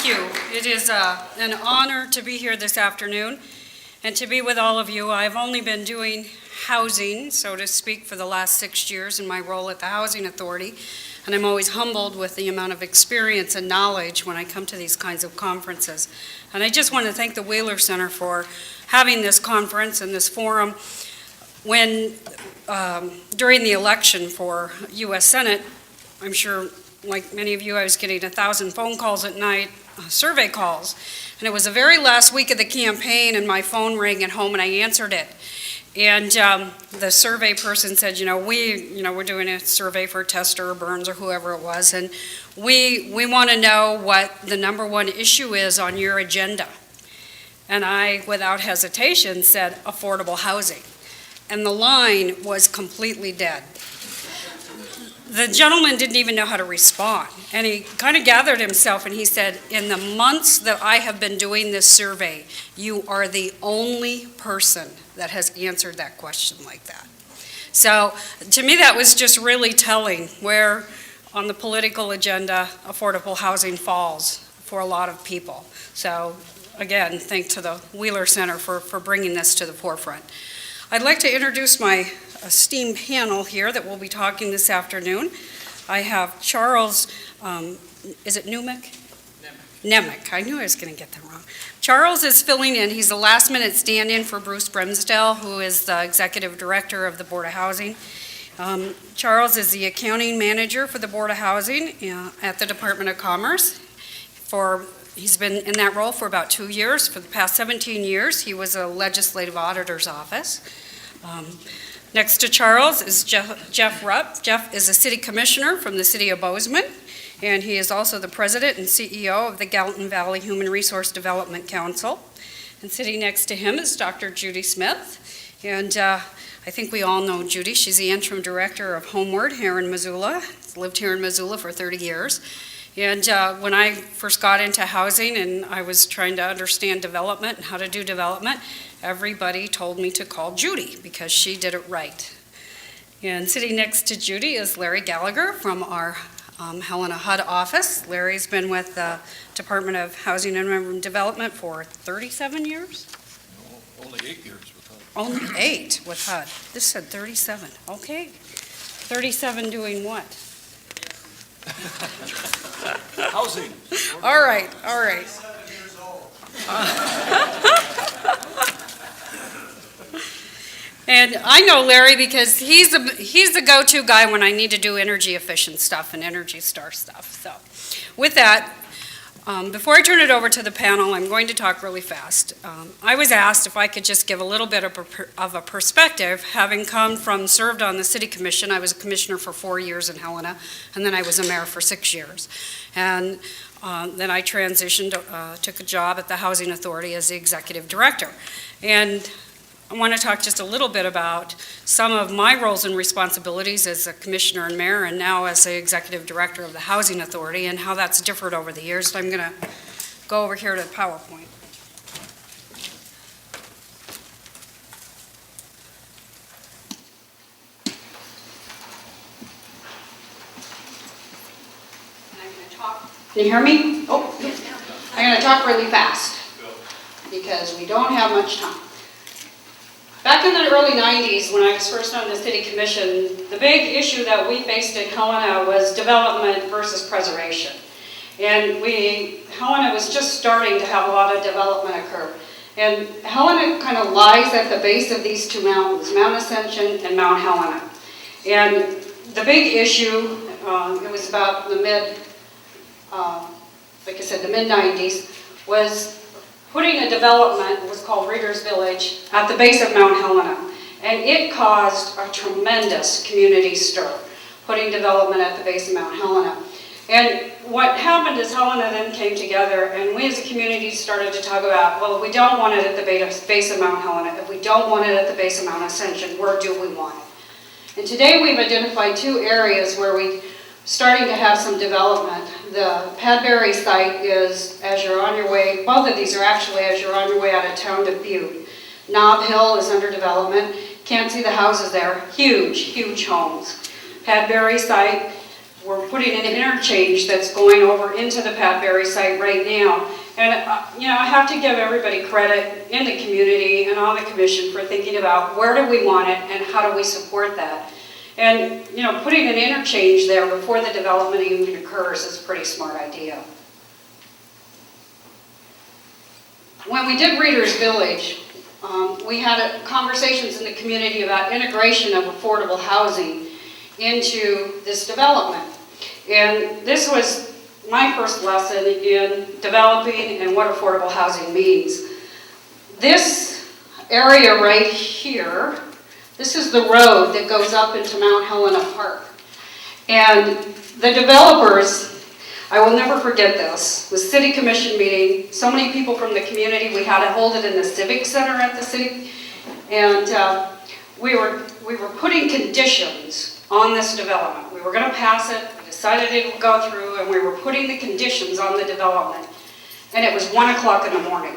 Thank you. It is an honor to be here this afternoon and to be with all of you. I've only been doing housing, so to speak, for the last 6 years in my role at the Housing Authority, and I'm always humbled with the amount of experience and knowledge when I come to these kinds of conferences. And I just want to thank the Wheeler Center for having this conference and this forum. When, during the election for U.S. Senate, I'm sure, like many of you, I was getting 1,000 phone calls at night, survey calls. And it was the very last week of the campaign, and my phone rang at home, and I answered it. And the survey person said, we're doing a survey for Tester or Burns or whoever it was, and we want to know what the #1 issue is on your agenda. And I, without hesitation, said affordable housing. And the line was completely dead. The gentleman didn't even know how to respond. And he kind of gathered himself and he said, in the months that I have been doing this survey, you are the only person that has answered that question like that. So to me, that was just really telling where on the political agenda affordable housing falls for a lot of people. So again, thanks to the Wheeler Center for bringing this to the forefront. I'd like to introduce my esteemed panel here that will be talking this afternoon. I have Charles, is it Nemick? Nemick. I knew I was going to get that wrong. Charles is filling in. He's the last-minute stand-in for Bruce Bremsdale, who is the Executive Director of the Board of Housing. Charles is the Accounting Manager for the Board of Housing at the Department of Commerce. He's been in that role for about 2 years. For the past 17 years, he was a Legislative Auditor's Office. Next to Charles is Jeff Rupp. Jeff is a City Commissioner from the City of Bozeman, and he is also the President and CEO of the Gallatin Valley Human Resource Development Council. And sitting next to him is Dr. Judy Smith, and I think we all know Judy. She's the Interim Director of Homeward here in Missoula. Lived here in Missoula for 30 years. And when I first got into housing and I was trying to understand development and how to do development, everybody told me to call Judy because she did it right. And sitting next to Judy is Larry Gallagher from our Helena HUD office. Larry's been with the Department of Housing and Urban Development for 37 years? No, only 8 years with HUD. Only 8 with HUD. This said 37. Okay. 37 doing what? Housing. All right. And I know Larry because he's the go-to guy when I need to do energy efficient stuff and Energy Star stuff. So with that, before I turn it over to the panel, I'm going to talk really fast. I was asked if I could just give a little bit of a perspective, having served on the City Commission. I was a commissioner for 4 years in Helena, and then I was a mayor for 6 years. And then I transitioned, took a job at the Housing Authority as the Executive Director. And I want to talk just a little bit about some of my roles and responsibilities as a commissioner and mayor, and now as the Executive Director of the Housing Authority, and how that's differed over the years. So I'm going to go over here to the PowerPoint. Can you hear me? Oh, I'm going to talk really fast because we don't have much time. Back in the early 90s, when I was first on the City Commission, the big issue that we faced in Helena was development versus preservation. And Helena was just starting to have a lot of development occur. And Helena kind of lies at the base of these two mountains, Mount Ascension and Mount Helena. And the big issue, it was about the mid-90s, was putting a development, it was called Reader's Village, at the base of Mount Helena. And it caused a tremendous community stir, putting development at the base of Mount Helena. And what happened is Helena then came together, and we as a community started to talk about, well, if we don't want it at the base of Mount Helena, if we don't want it at the base of Mount Ascension, where do we want it? And today we've identified 2 areas where we're starting to have some development. The Padbury site is, as you're on your way, both of these are actually as you're on your way out of town to Butte. Nob Hill is under development. Can't see the houses there. Huge, huge homes. Padbury site, we're putting an interchange that's going over into the Pat Berry site right now. And, I have to give everybody credit in the community and on the commission for thinking about where do we want it and how do we support that. And, putting an interchange there before the development even occurs is a pretty smart idea. When we did Reader's Village, we had conversations in the community about integration of affordable housing into this development. And this was my first lesson in developing and what affordable housing means. This area right here, this is the road that goes up into Mount Helena Park. And the developers, I will never forget this, the city commission meeting, so many people from the community, we had to hold it in the civic center at the city, and we were putting conditions on this development. We were going to pass it, we decided it would go through, and we were putting the conditions on the development, and it was 1 o'clock in the morning.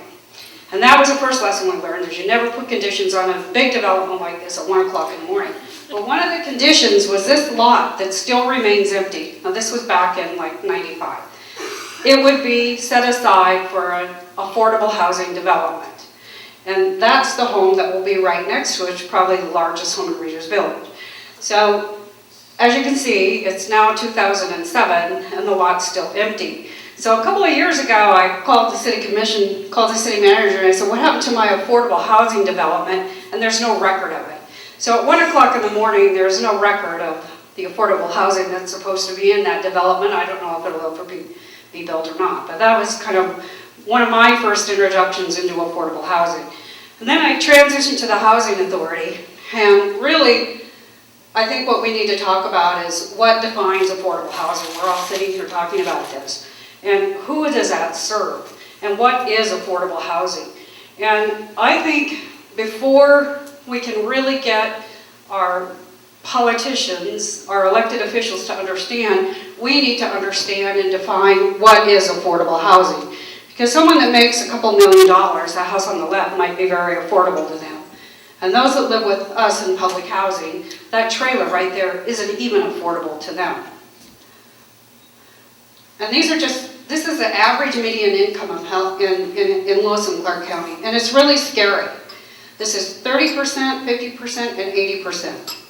And that was the first lesson we learned, is you never put conditions on a big development like this at 1 o'clock in the morning. But one of the conditions was this lot that still remains empty. Now this was back in like 95. It would be set aside for an affordable housing development. And that's the home that will be right next to it, which is probably the largest home in Reader's Village. So as you can see, it's now 2007 and the lot's still empty. So a couple of years ago, I called the city commission, called the city manager, and I said, what happened to my affordable housing development? And there's no record of it. So at 1 o'clock in the morning, there's no record of the affordable housing that's supposed to be in that development. I don't know if it'll ever be built or not, but that was kind of one of my first introductions into affordable housing. And then I transitioned to the Housing Authority, and really, I think what we need to talk about is what defines affordable housing. We're all sitting here talking about this. And who does that serve? And what is affordable housing? And I think before we can really get our politicians, our elected officials to understand, we need to understand and define what is affordable housing. Because someone that makes a couple $1 million, a house on the left might be very affordable to them. And those that live with us in public housing, that trailer right there isn't even affordable to them. And this is the average median income of health in Lewis and Clark County, and it's really scary. This is 30%, 50%, and 80%.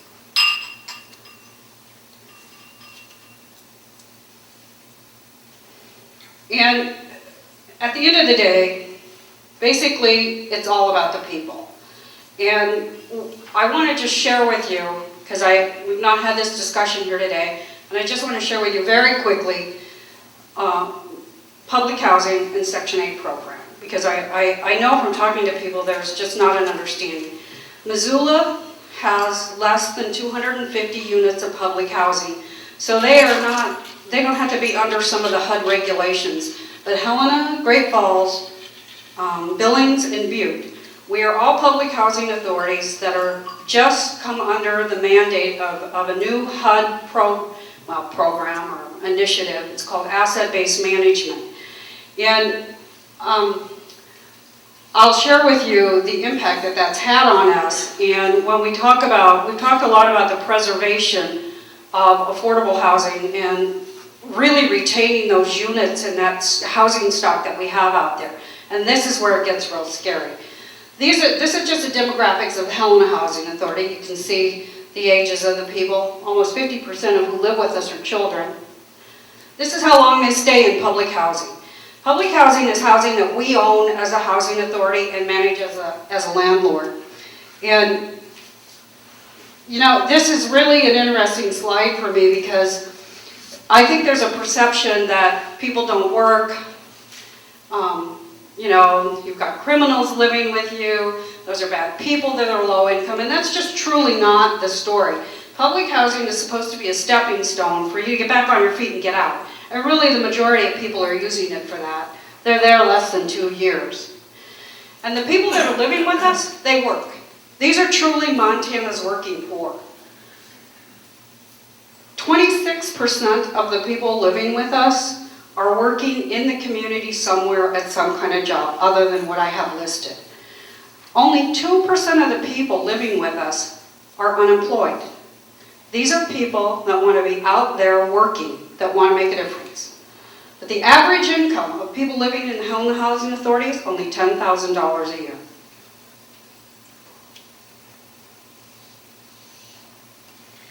And at the end of the day, basically, it's all about the people. And I want to just share with you, because we've not had this discussion here today, and I just want to share with you very quickly public housing and Section 8 program, because I know from talking to people there's just not an understanding. Missoula has less than 250 units of public housing, so they don't have to be under some of the HUD regulations. But Helena, Great Falls, Billings, and Butte, we are all public housing authorities that are just come under the mandate of a new HUD program or initiative. It's called asset-based management. And I'll share with you the impact that that's had on us. And when we've talked a lot about the preservation of affordable housing and really retaining those units and that housing stock that we have out there. And this is where it gets real scary. This is just the demographics of the Helena Housing Authority. You can see the ages of the people. Almost 50% of who live with us are children. This is how long they stay in public housing. Public housing is housing that we own as a housing authority and manage as a landlord. And, this is really an interesting slide for me because I think there's a perception that people don't work. You've got criminals living with you. Those are bad people that are low income, and that's just truly not the story. Public housing is supposed to be a stepping stone for you to get back on your feet and get out. And really the majority of people are using it for that. They're there less than 2 years. And the people that are living with us, they work. These are truly Montana's working poor. 26% of the people living with us are working in the community somewhere at some kind of job other than what I have listed. Only 2% of the people living with us are unemployed. These are people that want to be out there working, that want to make a difference. But the average income of people living in the Helena Housing Authority is only $10,000 a year.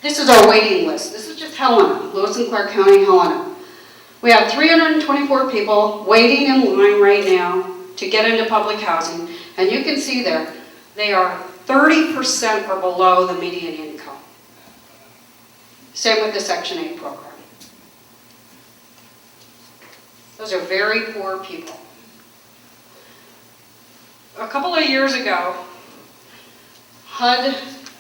This is our waiting list. This is just Helena, Lewis and Clark County, Helena. We have 324 people waiting in line right now to get into public housing. And you can see there, they are 30% or below the median income. Same with the Section 8 program. Those are very poor people. A couple of years ago, HUD,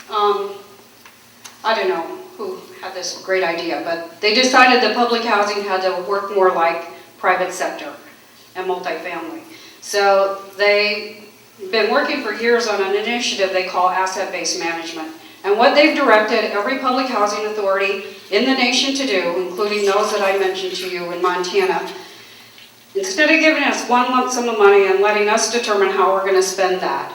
I don't know who had this great idea, but they decided that public housing had to work more like private sector and multifamily. So they've been working for years on an initiative they call asset-based management. And what they've directed every public housing authority in the nation to do, including those that I mentioned to you in Montana, instead of giving us one lump sum of money and letting us determine how we're going to spend that,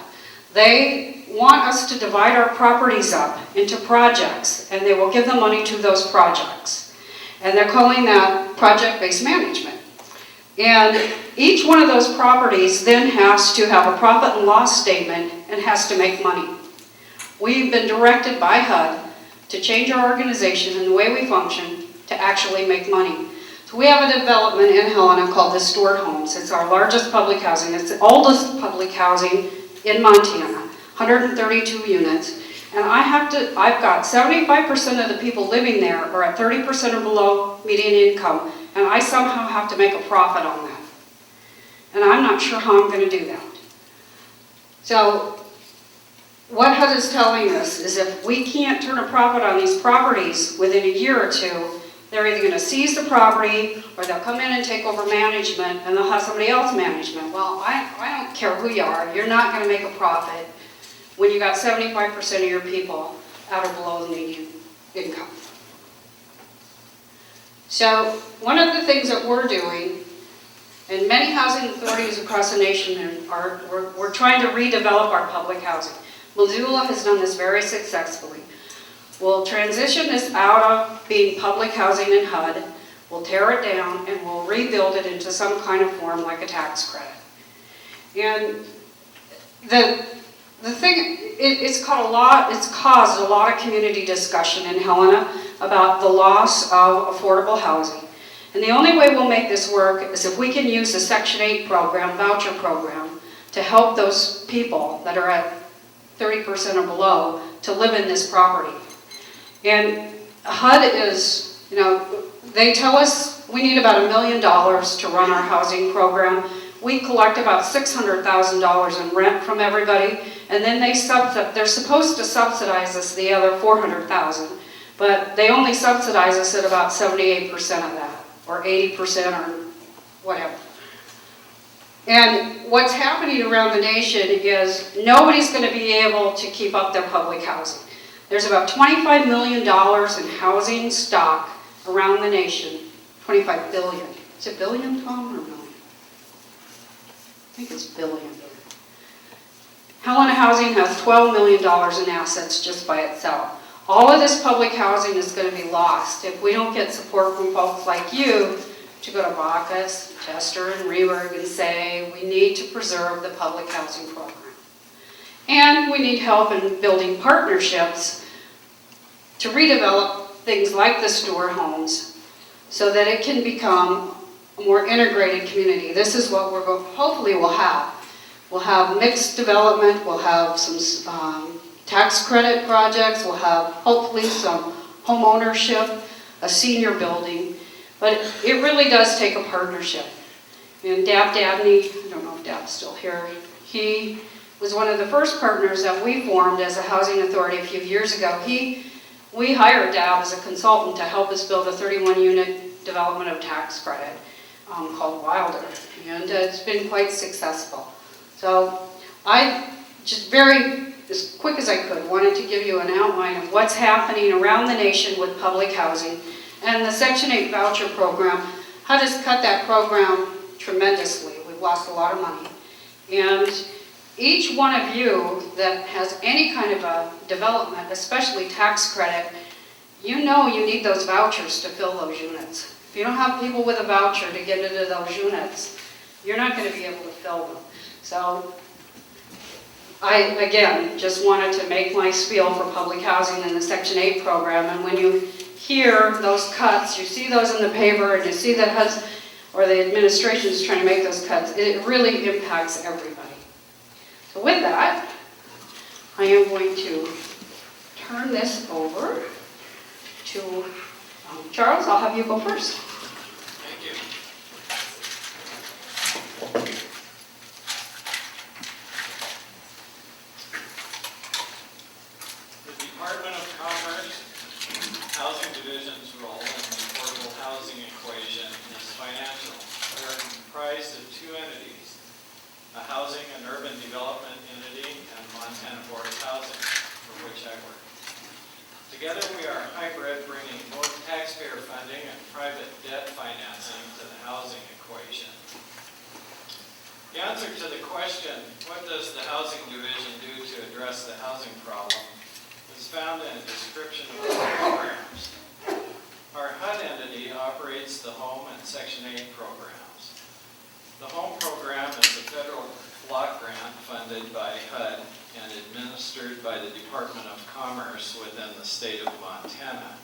they want us to divide our properties up into projects, and they will give the money to those projects. And they're calling that project-based management. And each one of those properties then has to have a profit and loss statement and has to make money. We've been directed by HUD to change our organization and the way we function to actually make money. So we have a development in Helena called the Stewart Homes. It's our largest public housing. It's the oldest public housing in Montana, 132 units. And I've got 75% of the people living there are at 30% or below median income, and I somehow have to make a profit on that. And I'm not sure how I'm going to do that. So what HUD is telling us is if we can't turn a profit on these properties within a year or two, they're either going to seize the property or they'll come in and take over management and they'll have somebody else management. Well, I don't care who you are. You're not going to make a profit when you got 75% of your people out or below the median income. So one of the things that we're doing, and many housing authorities across the nation we're trying to redevelop our public housing. Missoula has done this very successfully. We'll transition this out of being public housing in HUD, we'll tear it down, and we'll rebuild it into some kind of form like a tax credit. And the thing, it's caused a lot of community discussion in Helena about the loss of affordable housing. And the only way we'll make this work is if we can use the Section 8 program, voucher program, to help those people that are at 30% or below to live in this property. And HUD is, they tell us we need about $1 million to run our housing program. We collect about $600,000 in rent from everybody, and then they're supposed to subsidize us the other $400,000, but they only subsidize us at about 78% of that, or 80% or whatever. And what's happening around the nation is nobody's going to be able to keep up their public housing. There's about $25 million in housing stock around the nation. 25 billion. Is it billion, Tom, or million? I think it's billion. Helena Housing has $12 million in assets just by itself. All of this public housing is going to be lost if we don't get support from folks like you to go to Bacchus, Chester, and Rehberg and say we need to preserve the public housing program. And we need help in building partnerships to redevelop things like the Stewart Homes so that it can become a more integrated community. This is what hopefully we'll have. We'll have mixed development, we'll have some tax credit projects, we'll have hopefully some home ownership, a senior building, but it really does take a partnership. And Dab Dabney, I don't know if Dab's still here, he was one of the first partners that we formed as a housing authority a few years ago. We hired Dab as a consultant to help us build a 31-unit development of tax credit called Wilder, and it's been quite successful. So I just as quick as I could, wanted to give you an outline of what's happening around the nation with public housing. And the Section 8 voucher program, HUD has cut that program tremendously. We've lost a lot of money. And each one of you that has any kind of a development, especially tax credit, you know you need those vouchers to fill those units. If you don't have people with a voucher to get into those units, you're not going to be able to fill them. So I, again, just wanted to make my spiel for public housing in the Section 8 program, and when you hear those cuts, you see those in the paper, and you see that the administration is trying to make those cuts, it really impacts everybody. So with that, I am going to turn this over to Charles. I'll have you go first. Thank you. The Department of Commerce Housing Division's role in the affordable housing equation is financial. We are comprised of two entities, a housing and urban development entity and Montana Board of Housing, for which I work. Together we are a hybrid, bringing both taxpayer funding and private debt financing to the housing equation. The answer to the question, what does the Housing Division do to address the housing problem, is found in a description of our programs. Our HUD entity operates the Home and Section 8 programs. The Home program is a federal block grant funded by HUD and administered by the Department of Commerce within the state of Montana.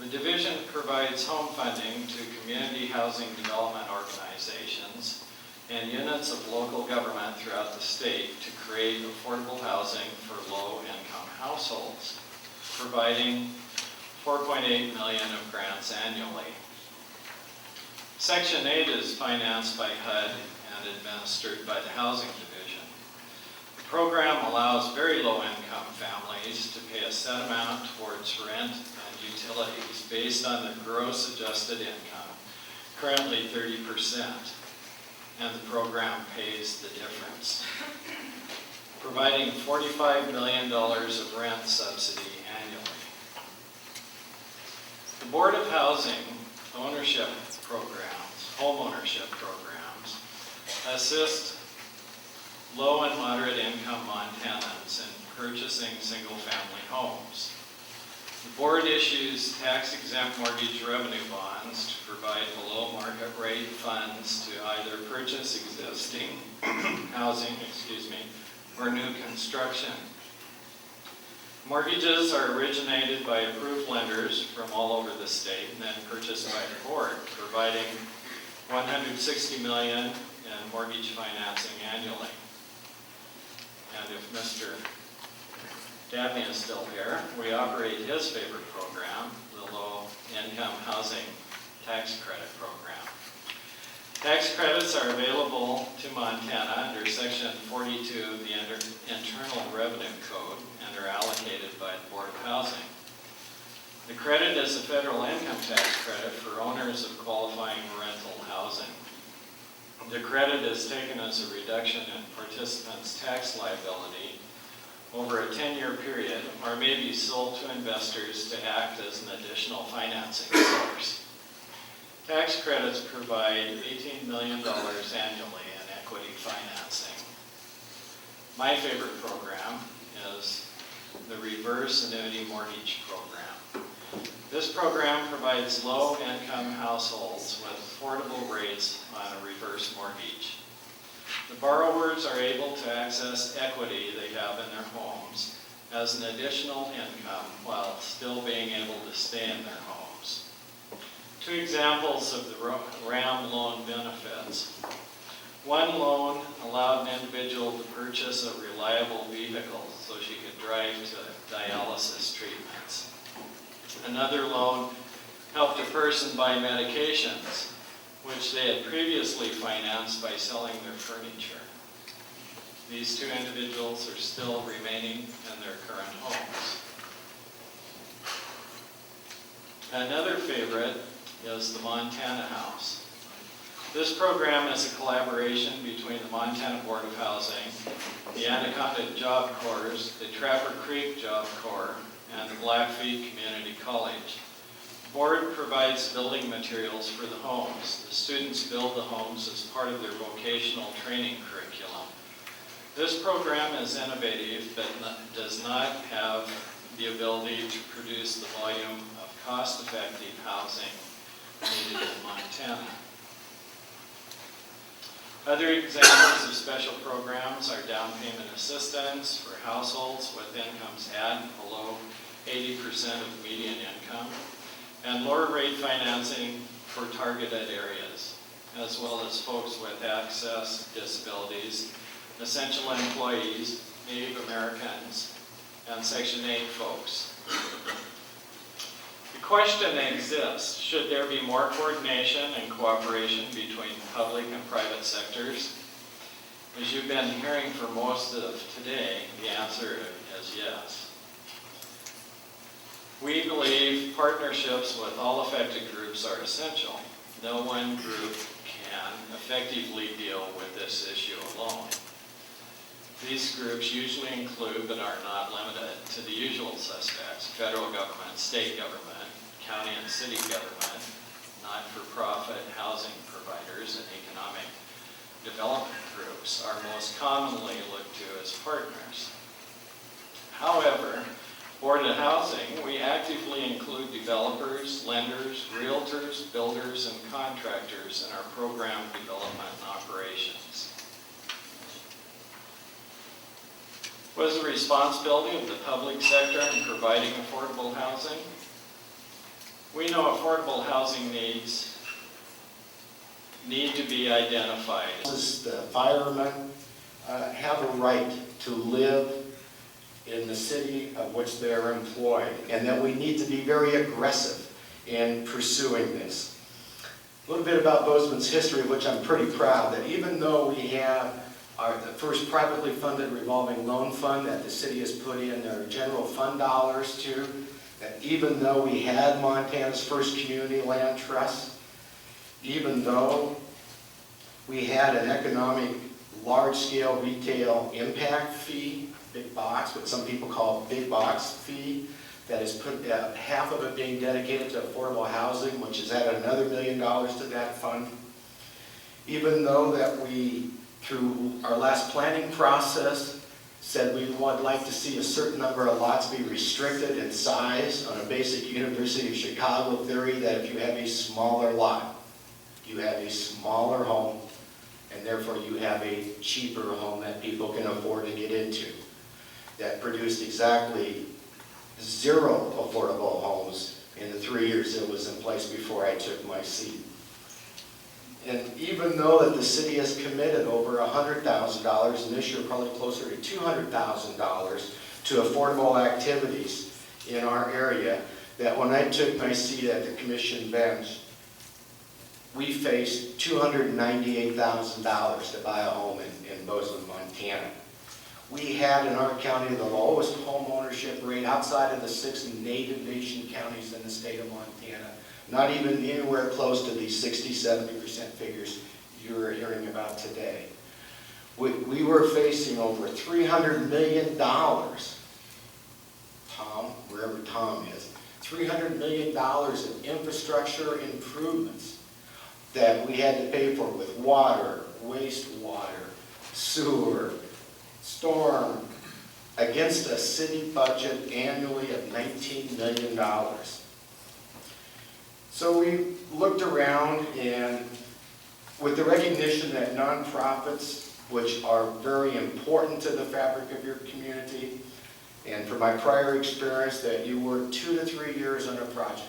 The division provides home funding to community housing development organizations and units of local government throughout the state to create affordable housing for low-income households, providing $4.8 million of grants annually. Section 8 is financed by HUD and administered by the Housing Division. The program allows very low-income families to pay a set amount towards rent and utilities based on their gross adjusted income, currently 30%, and the program pays the difference, providing $45 million of rent subsidy annually. The Board of Housing ownership programs, home ownership programs, assist low and moderate income Montanans in purchasing single-family homes. The board issues tax-exempt mortgage revenue bonds to provide below market rate funds to either purchase existing housing, or new construction. Mortgages are originated by approved lenders from all over the state and then purchased by the board, providing $160 million in mortgage financing annually. And if Mr. Dabney is still here, we operate his favorite program, the Low Income Housing Tax Credit Program. Tax credits are available to Montana under Section 42 of the Internal Revenue Code and are allocated by the Board of Housing. The credit is a federal income tax credit for owners of qualifying rental housing. The credit is taken as a reduction in participants' tax liability over a 10-year period, or may be sold to investors to act as an additional financing source. Tax credits provide $18 million annually in equity financing. My favorite program is the Reverse Annuity Mortgage Program. This program provides low-income households with affordable rates on a reverse mortgage. The borrowers are able to access equity they have in their homes as an additional income while still being able to stay in their homes. Two examples of the RAM loan benefits. One loan allowed an individual to purchase a reliable vehicle so she could drive to dialysis treatments. Another loan helped a person buy medications, which they had previously financed by selling their furniture. These two individuals are still remaining in their current homes. Another favorite is the Montana House. This program is a collaboration between the Montana Board of Housing, the Anaconda Job Corps, the Trapper Creek Job Corps, and the Blackfeet Community College. The board provides building materials for the homes. The students build the homes as part of their vocational training curriculum. This program is innovative but does not have the ability to produce the volume of cost-effective housing needed in Montana. Other examples of special programs are down payment assistance for households with incomes at below 80% of median income, and lower rate financing for targeted areas, as well as folks with access disabilities, essential employees, Native Americans, and Section 8 folks. The question exists, should there be more coordination and cooperation between public and private sectors? As you've been hearing for most of today, the answer is yes. We believe partnerships with all affected groups are essential. No one group can effectively deal with this issue alone. These groups usually include, but are not limited to, the usual suspects: federal government, state government, county and city government, not-for-profit housing providers, and economic development groups are most commonly looked to as partners. However, for the housing, we actively include developers, lenders, realtors, builders, and contractors in our program development and operations. What is the responsibility of the public sector in providing affordable housing? We know affordable housing needs need to be identified. The firemen have a right to live in the city of which they're employed, and that we need to be very aggressive in pursuing this. A little bit about Bozeman's history, of which I'm pretty proud, that even though we have the first privately funded revolving loan fund that the city has put in their general fund dollars to, that even though we had Montana's first community land trust, even though we had an economic large-scale retail impact fee, big box, what some people call big box fee, that is put half of it being dedicated to affordable housing, which has added another $1 million to that fund. Even though that we, through our last planning process, said we would like to see a certain number of lots be restricted in size on a basic University of Chicago theory that if you have a smaller lot, you have a smaller home, and therefore you have a cheaper home that people can afford to get into. That produced exactly 0 affordable homes in the 3 years it was in place before I took my seat. And even though that the city has committed over $100,000, and this year probably closer to $200,000 to affordable activities in our area, that when I took my seat at the commission bench, we faced $298,000 to buy a home in Bozeman, Montana. We had in our county the lowest home ownership rate outside of the 6 native nation counties in the state of Montana. Not even anywhere close to these 60-70% figures you're hearing about today. We were facing over $300 million, Tom, wherever Tom is, $300 million in infrastructure improvements that we had to pay for with water, wastewater, sewer, storm, against a city budget annually of $19 million. So we looked around, and with the recognition that nonprofits, which are very important to the fabric of your community, and from my prior experience that you work 2 to 3 years on a project,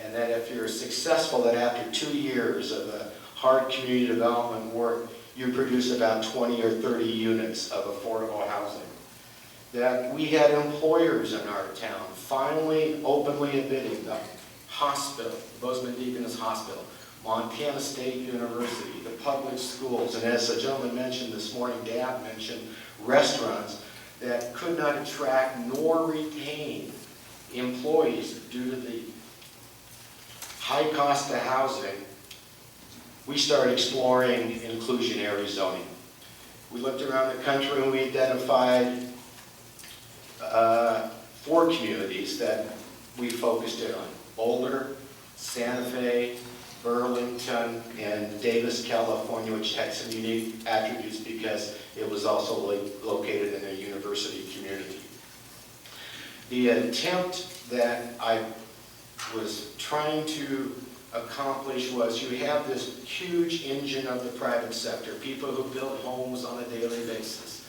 and that if you're successful, that after 2 years of a hard community development work, you produce about 20 or 30 units of affordable housing. That we had employers in our town finally openly admitting the hospital, Bozeman Deaconess Hospital, Montana State University, the public schools, and as the gentleman mentioned this morning, Dad mentioned, restaurants that could not attract nor retain employees due to the high cost of housing. We started exploring inclusionary zoning. We looked around the country and we identified 4 communities that we focused in on: Boulder, Santa Fe, Burlington, and Davis, California, which had some unique attributes because it was also located in a university community. The attempt that I was trying to accomplish was you have this huge engine of the private sector, people who build homes on a daily basis,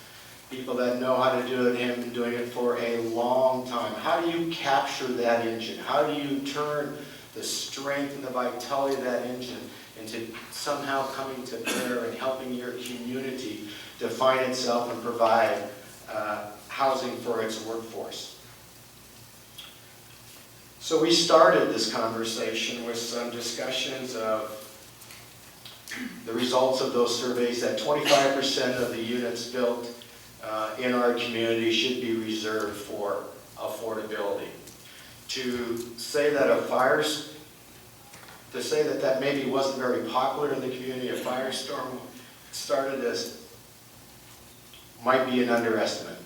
people that know how to do it and have been doing it for a long time. How do you capture that engine? How do you turn the strength and the vitality of that engine into somehow coming to bear and helping your community define itself and provide housing for its workforce? So we started this conversation with some discussions of the results of those surveys, that 25% of the units built in our community should be reserved for affordability. To say that that maybe wasn't very popular in the community, a firestorm started as might be an underestimate.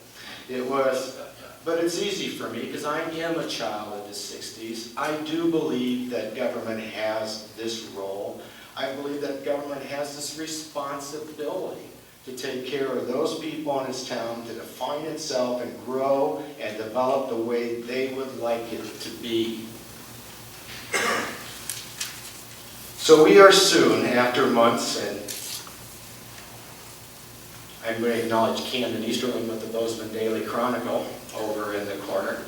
It was, but it's easy for me because I am a child of the 60s. I do believe that government has this role. I believe that government has this responsibility to take care of those people in its town, to define itself and grow and develop the way they would like it to be. So we are soon, after months, and I'm going to acknowledge Camden Easterling with the Bozeman Daily Chronicle over in the corner,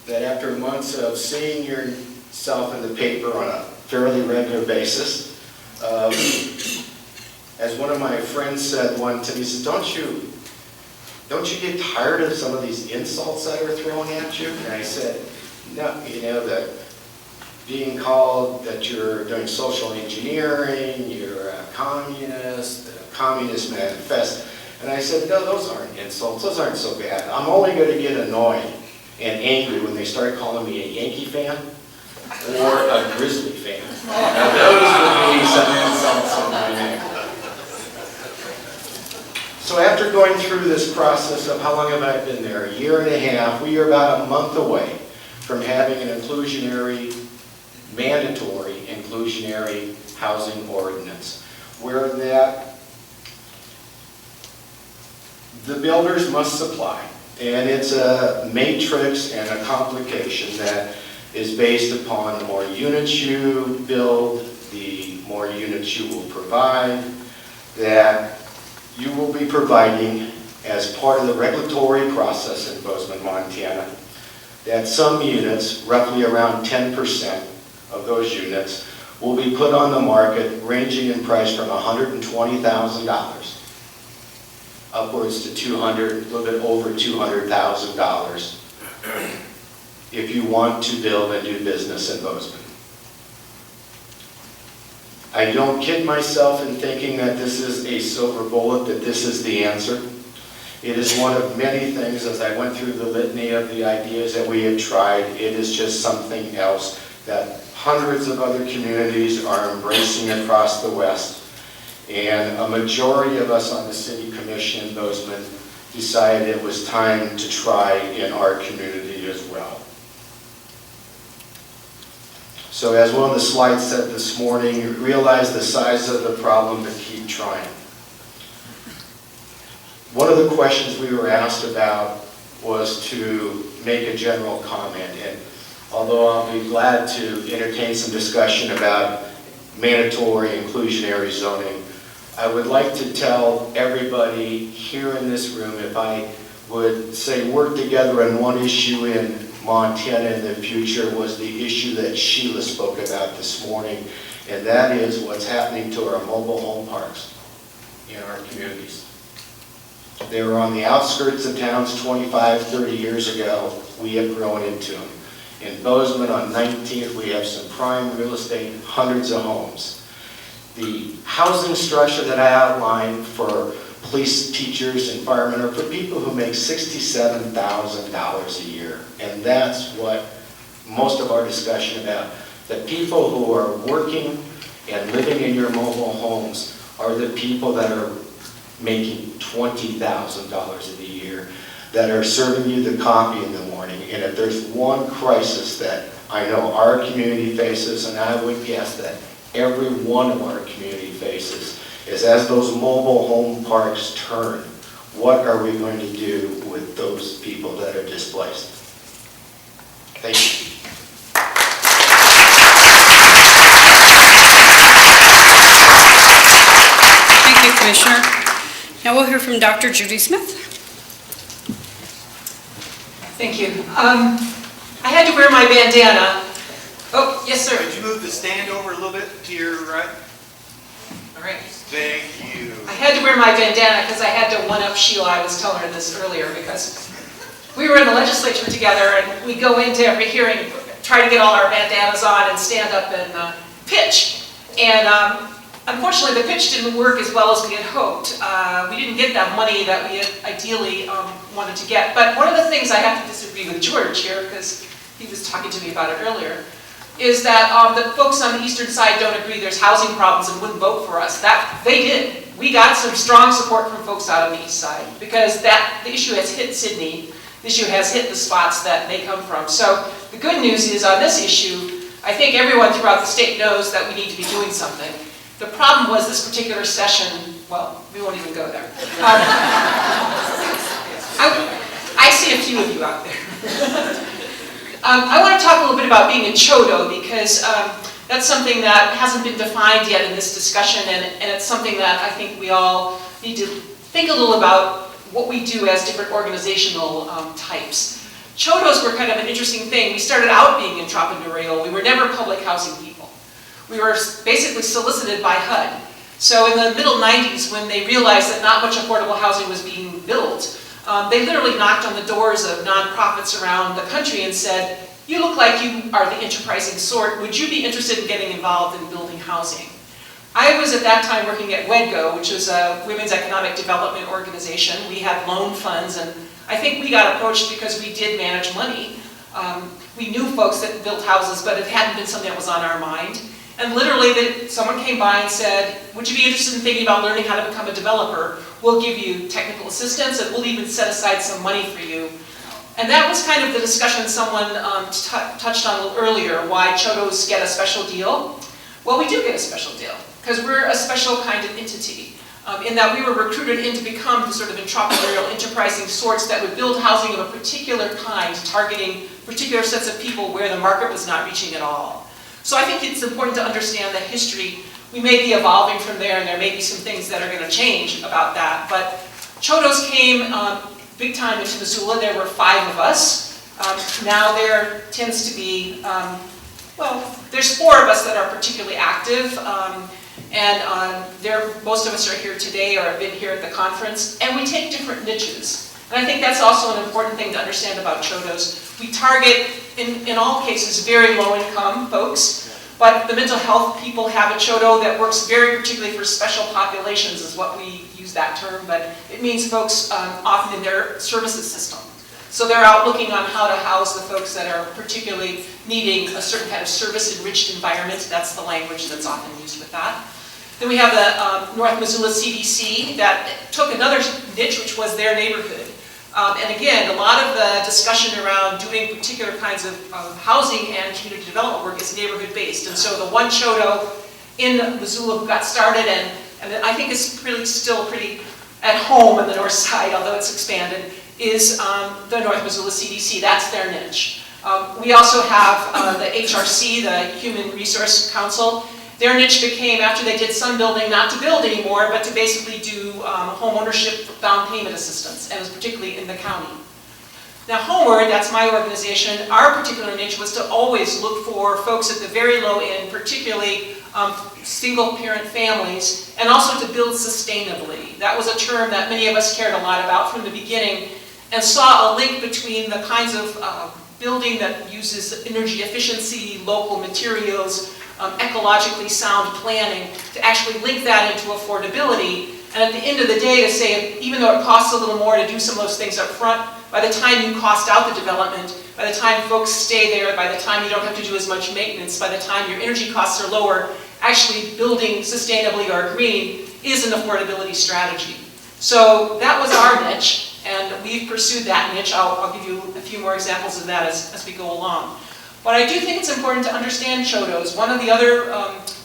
that after months of seeing yourself in the paper on a fairly regular basis, as one of my friends said one time, he said, don't you get tired of some of these insults that are thrown at you? And I said, no, that being called that you're doing social engineering, you're a communist, a communist manifest. And I said, no, those aren't insults, those aren't so bad. I'm only going to get annoyed and angry when they start calling me a Yankee fan or a Grizzly fan. Now those would be some insults in my name. So after going through this process of how long have I been there? A year and a half. We are about a month away from having an mandatory inclusionary housing ordinance, where the builders must supply. And it's a matrix and a complication that is based upon the more units you build, the more units you will provide, that you will be providing as part of the regulatory process in Bozeman, Montana, that some units, roughly around 10% of those units, will be put on the market ranging in price from $120,000 upwards to a little bit over $200,000 if you want to build and do business in Bozeman. I don't kid myself in thinking that this is a silver bullet, that this is the answer. It is one of many things. As I went through the litany of the ideas that we have tried, it is just something else that hundreds of other communities are embracing across the West. And a majority of us on the City Commission in Bozeman decided it was time to try in our community as well. So as one of the slides said this morning, you realize the size of the problem, but keep trying. One of the questions we were asked about was to make a general comment. And although I'll be glad to entertain some discussion about mandatory inclusionary zoning, I would like to tell everybody here in this room, if I would say work together on one issue in Montana in the future, was the issue that Sheila spoke about this morning, and that is what's happening to our mobile home parks in our communities. They were on the outskirts of towns 25, 30 years ago. We have grown into them. In Bozeman on 19th, we have some prime real estate, hundreds of homes. The housing structure that I outlined for police, teachers, and firemen are for people who make $67,000 a year. And that's what most of our discussion about. The people who are working and living in your mobile homes are the people that are making $20,000 a year, that are serving you the coffee in the morning. And if there's one crisis that I know our community faces, and I would guess that every one of our community faces, is as those mobile home parks turn, what are we going to do with those people that are displaced? Thank you. Thank you, Commissioner. Now we'll hear from Dr. Judy Smith. Thank you. I had to wear my bandana. Oh, yes, sir. Could you move the stand over a little bit to your right? All right. Thank you. I had to wear my bandana because I had to one-up Sheila. I was telling her this earlier because we were in the legislature together and we go into every hearing, try to get all our bandanas on and stand up and pitch. And unfortunately, the pitch didn't work as well as we had hoped. We didn't get that money that we had ideally wanted to get. But one of the things I have to disagree with George here, because he was talking to me about it earlier, is that the folks on the eastern side don't agree there's housing problems and wouldn't vote for us. That they did. We got some strong support from folks out on the east side because the issue has hit Sydney. The issue has hit the spots that they come from. So the good news is on this issue, I think everyone throughout the state knows that we need to be doing something. The problem was this particular session, well, we won't even go there. I see a few of you out there. I want to talk a little bit about being a chodo because that's something that hasn't been defined yet in this discussion, and it's something that I think we all need to think a little about what we do as different organizational types. Chodos were kind of an interesting thing. We started out being entrepreneurial. We were never public housing people. We were basically solicited by HUD. So in the middle 90s, when they realized that not much affordable housing was being built, they literally knocked on the doors of nonprofits around the country and said, you look like you are the enterprising sort. Would you be interested in getting involved in building housing? I was at that time working at WEDGO, which was a women's economic development organization. We had loan funds, and I think we got approached because we did manage money. We knew folks that built houses, but it hadn't been something that was on our mind. And literally, someone came by and said, would you be interested in thinking about learning how to become a developer? We'll give you technical assistance, and we'll even set aside some money for you. And that was kind of the discussion someone touched on a little earlier, why chodos get a special deal. Well, we do get a special deal, because we're a special kind of entity, in that we were recruited in to become the sort of entrepreneurial, enterprising sorts that would build housing of a particular kind, targeting particular sets of people where the market was not reaching at all. So I think it's important to understand the history. We may be evolving from there, and there may be some things that are going to change about that. But chodos came big time into Missoula. There were 5 of us. Now there tends to be, well, there's 4 of us that are particularly active. Most of us are here today or have been here at the conference. And we take different niches. And I think that's also an important thing to understand about chodos. We target, in all cases, very low-income folks. But the mental health people have a chodo that works very particularly for special populations, is what we use that term. But it means folks often in their services system. So they're out looking on how to house the folks that are particularly needing a certain kind of service-enriched environment. That's the language that's often used with that. Then we have the North Missoula CDC that took another niche, which was their neighborhood. And again, a lot of the discussion around doing particular kinds of housing and community development work is neighborhood-based. And so the one chodo in Missoula who got started, and I think is really still pretty at home on the north side, although it's expanded, is the North Missoula CDC. That's their niche. We also have the HRC, the Human Resource Council. Their niche became, after they did some building, not to build anymore, but to basically do home ownership down payment assistance, and it was particularly in the county. Now Homeward, that's my organization, our particular niche was to always look for folks at the very low end, particularly single parent families, and also to build sustainably. That was a term that many of us cared a lot about from the beginning, and saw a link between the kinds of building that uses energy efficiency, local materials, ecologically sound planning, to actually link that into affordability. And at the end of the day, to say, even though it costs a little more to do some of those things up front, by the time you cost out the development, by the time folks stay there, by the time you don't have to do as much maintenance, by the time your energy costs are lower, actually building sustainably or green is an affordability strategy. So that was our niche, and we've pursued that niche. I'll give you a few more examples of that as we go along. But I do think it's important to understand chodos. One of the other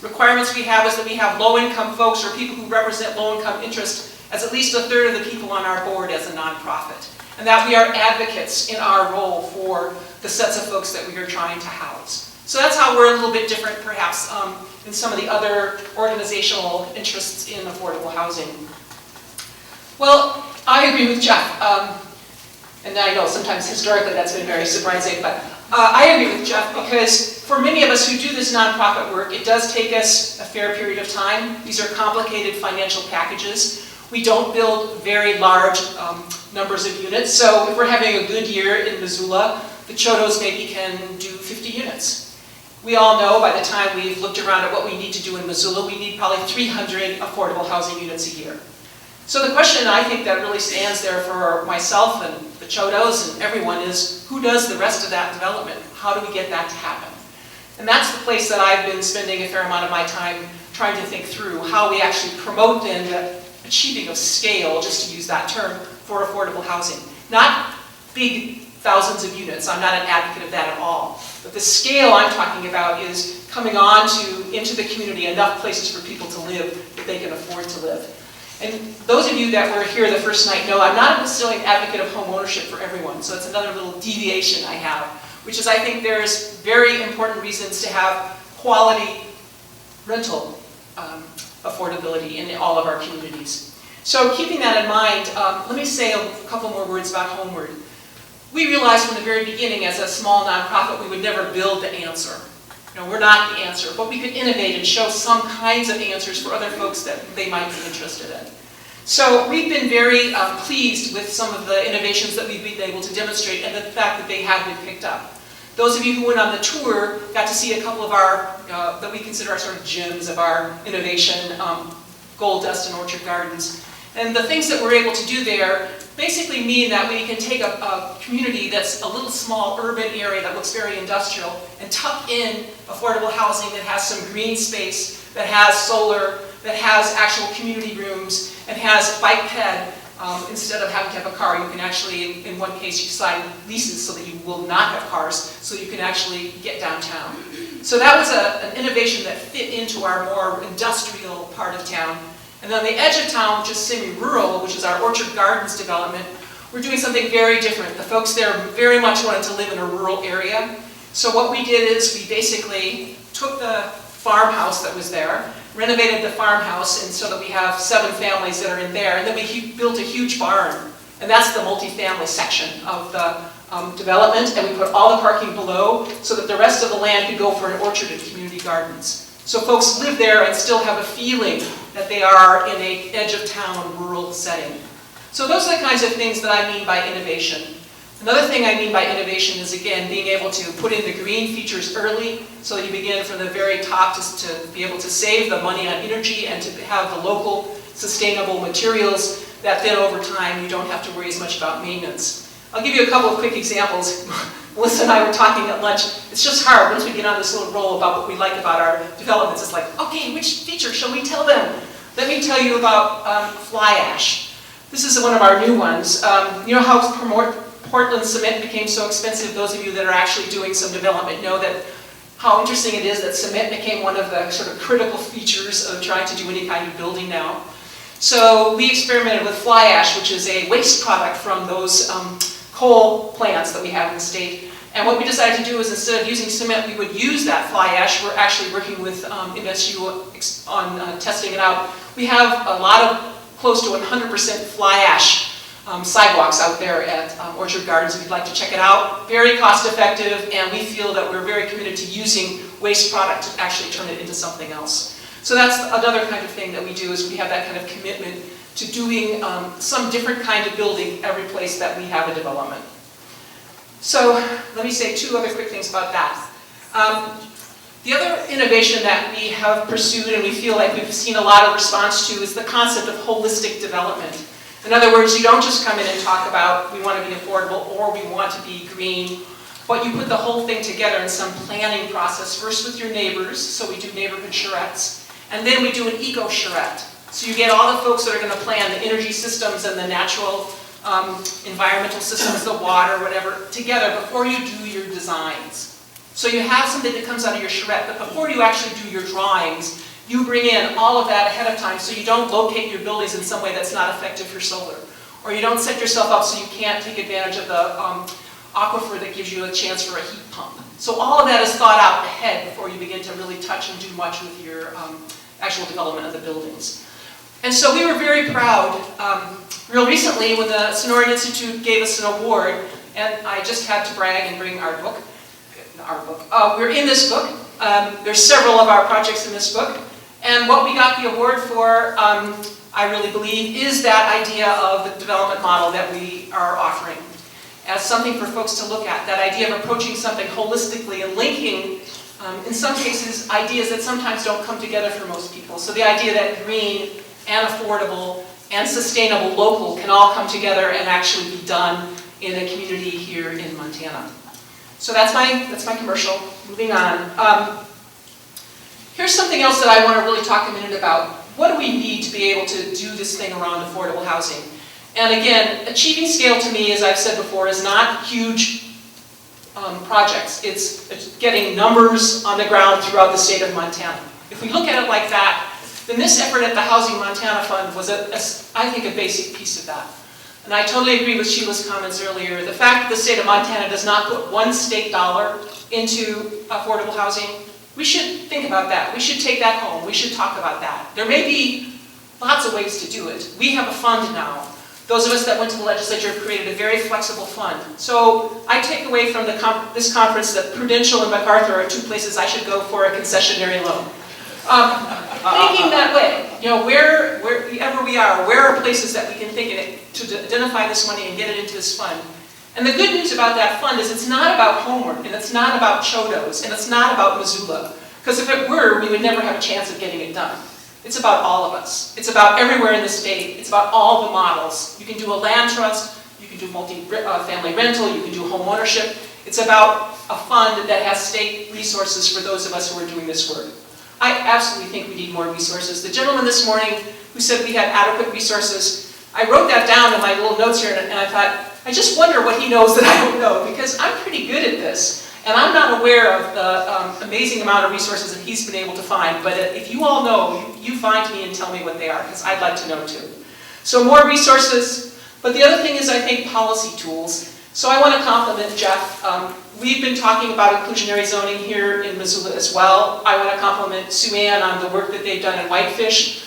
requirements we have is that we have low-income folks or people who represent low-income interest as at least 1/3 of the people on our board as a nonprofit. and that we are advocates in our role for the sets of folks that we are trying to house. So that's how we're a little bit different, perhaps, than some of the other organizational interests in affordable housing. Well, I agree with Jeff, and I know sometimes historically that's been very surprising, but I agree with Jeff because for many of us who do this nonprofit work, it does take us a fair period of time. These are complicated financial packages. We don't build very large numbers of units, so if we're having a good year in Missoula, the Chodos maybe can do 50 units. We all know by the time we've looked around at what we need to do in Missoula, we need probably 300 affordable housing units a year. So the question I think that really stands there for myself and the Chodos and everyone is, who does the rest of that development? How do we get that to happen? And that's the place that I've been spending a fair amount of my time trying to think through how we actually promote then the achieving of scale, just to use that term, for affordable housing. Not big thousands of units, I'm not an advocate of that at all. But the scale I'm talking about is coming on into the community, enough places for people to live that they can afford to live. And those of you that were here the first night know I'm not necessarily an advocate of home ownership for everyone, so it's another little deviation I have, which is I think there's very important reasons to have quality rental affordability in all of our communities. So keeping that in mind, let me say a couple more words about Homeward. We realized from the very beginning as a small nonprofit we would never build the answer. You know, we're not the answer, but we could innovate and show some kinds of answers for other folks that they might be interested in. So we've been very pleased with some of the innovations that we've been able to demonstrate and the fact that they have been picked up. Those of you who went on the tour got to see a couple of our, that we consider our sort of gems of our innovation, Gold Dust and Orchard Gardens. And the things that we're able to do there basically mean that we can take a community that's a little small urban area that looks very industrial and tuck in affordable housing that has some green space, that has solar, that has actual community rooms, and has bike ped. Instead of having to have a car, you can actually, in one case, you sign leases so that you will not have cars, so you can actually get downtown. So that was an innovation that fit into our more industrial part of town. And on the edge of town, which is semi-rural, which is our Orchard Gardens development, we're doing something very different. The folks there very much wanted to live in a rural area. So what we did is we basically took the farmhouse that was there, renovated the farmhouse, and so that we have 7 families that are in there, and then we built a huge barn. And that's the multifamily section of the development, and we put all the parking below so that the rest of the land could go for an orchard and community gardens. So folks live there and still have a feeling that they are in a edge-of-town rural setting. So those are the kinds of things that I mean by innovation. Another thing I mean by innovation is, again, being able to put in the green features early so that you begin from the very top to be able to save the money on energy and to have the local sustainable materials that then over time you don't have to worry as much about maintenance. I'll give you a couple of quick examples. Melissa and I were talking at lunch. It's just hard once we get on this little roll about what we like about our developments. It's like, okay, which feature shall we tell them? Let me tell you about fly ash. This is one of our new ones. You know how Portland cement became so expensive? Those of you that are actually doing some development know that how interesting it is that cement became one of the sort of critical features of trying to do any kind of building now. So we experimented with fly ash, which is a waste product from those coal plants that we have in the state. And what we decided to do is instead of using cement, we would use that fly ash. We're actually working with MSU on testing it out. We have a lot of close to 100% fly ash sidewalks out there at Orchard Gardens if you'd like to check it out. Very cost effective, and we feel that we're very committed to using waste product to actually turn it into something else. So that's another kind of thing that we do, is we have that kind of commitment to doing some different kind of building every place that we have a development. So let me say 2 other quick things about that. The other innovation that we have pursued and we feel like we've seen a lot of response to is the concept of holistic development. In other words, you don't just come in and talk about we want to be affordable or we want to be green, but you put the whole thing together in some planning process, first with your neighbors, so we do neighborhood charrettes, and then we do an eco-charrette. So you get all the folks that are going to plan the energy systems and the natural environmental systems, the water, whatever, together before you do your designs. So you have something that comes out of your charrette, but before you actually do your drawings, you bring in all of that ahead of time so you don't locate your buildings in some way that's not effective for solar. or you don't set yourself up so you can't take advantage of the aquifer that gives you a chance for a heat pump. So all of that is thought out ahead before you begin to really touch and do much with your actual development of the buildings. And so we were very proud real recently when the Sonoran Institute gave us an award, and I just had to brag and bring our book. We're in this book. There's several of our projects in this book. And what we got the award for, I really believe, is that idea of the development model that we are offering as something for folks to look at. That idea of approaching something holistically and linking, in some cases, ideas that sometimes don't come together for most people. So the idea that green and affordable and sustainable local can all come together and actually be done in a community here in Montana. So that's my commercial. Moving on. Here's something else that I want to really talk a minute about. What do we need to be able to do this thing around affordable housing? And again, achieving scale to me, as I've said before, is not huge projects. It's getting numbers on the ground throughout the state of Montana. If we look at it like that, then this effort at the Housing Montana Fund was, I think, a basic piece of that. And I totally agree with Sheila's comments earlier. The fact that the state of Montana does not put one state dollar into affordable housing, we should think about that. We should take that home. We should talk about that. There may be lots of ways to do it. We have a fund now. Those of us that went to the legislature have created a very flexible fund. So I take away from this conference that Prudential and MacArthur are two places I should go for a concessionary loan. Thinking that way, wherever we are, where are places that we can think in it to identify this money and get it into this fund? And the good news about that fund is it's not about homework, and it's not about Chodos, and it's not about Missoula. Because if it were, we would never have a chance of getting it done. It's about all of us. It's about everywhere in the state. It's about all the models. You can do a land trust, you can do multi-family rental, you can do home ownership. It's about a fund that has state resources for those of us who are doing this work. I absolutely think we need more resources. The gentleman this morning who said we had adequate resources, I wrote that down in my little notes here, and I thought, I just wonder what he knows that I don't know, because I'm pretty good at this. And I'm not aware of the amazing amount of resources that he's been able to find. But if you all know, you find me and tell me what they are, because I'd like to know too. So more resources. But the other thing is, I think, policy tools. So I want to compliment Jeff. We've been talking about inclusionary zoning here in Missoula as well. I want to compliment Sue Ann on the work that they've done in Whitefish.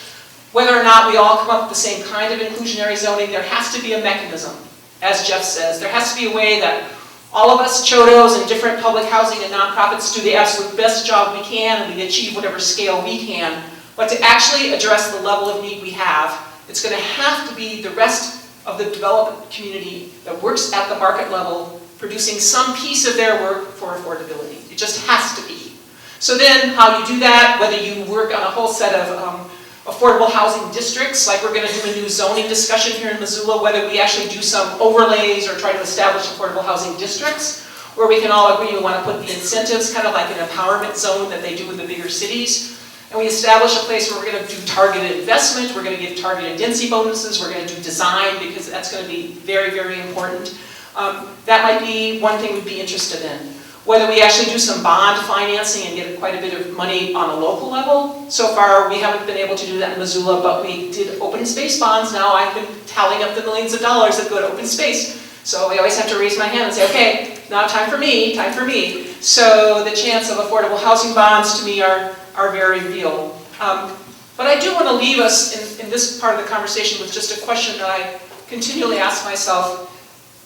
Whether or not we all come up with the same kind of inclusionary zoning, there has to be a mechanism, as Jeff says. There has to be a way that all of us Chodos and different public housing and nonprofits do the absolute best job we can, and we achieve whatever scale we can. But to actually address the level of need we have, it's going to have to be the rest of the development community that works at the market level, producing some piece of their work for affordability. It just has to be. So then how you do that, whether you work on a whole set of affordable housing districts, like we're going to do a new zoning discussion here in Missoula, whether we actually do some overlays or try to establish affordable housing districts, where we can all agree we want to put the incentives, kind of like an empowerment zone that they do in the bigger cities. And we establish a place where we're going to do targeted investment, we're going to give targeted density bonuses, we're going to do design, because that's going to be very, very important. That might be one thing we'd be interested in. Whether we actually do some bond financing and get quite a bit of money on a local level. So far, we haven't been able to do that in Missoula, but we did open space bonds. Now I've been tallying up the millions of dollars that go to open space. So I always have to raise my hand and say, okay, now time for me, time for me. So the chance of affordable housing bonds to me are very real. But I do want to leave us in this part of the conversation with just a question that I continually ask myself.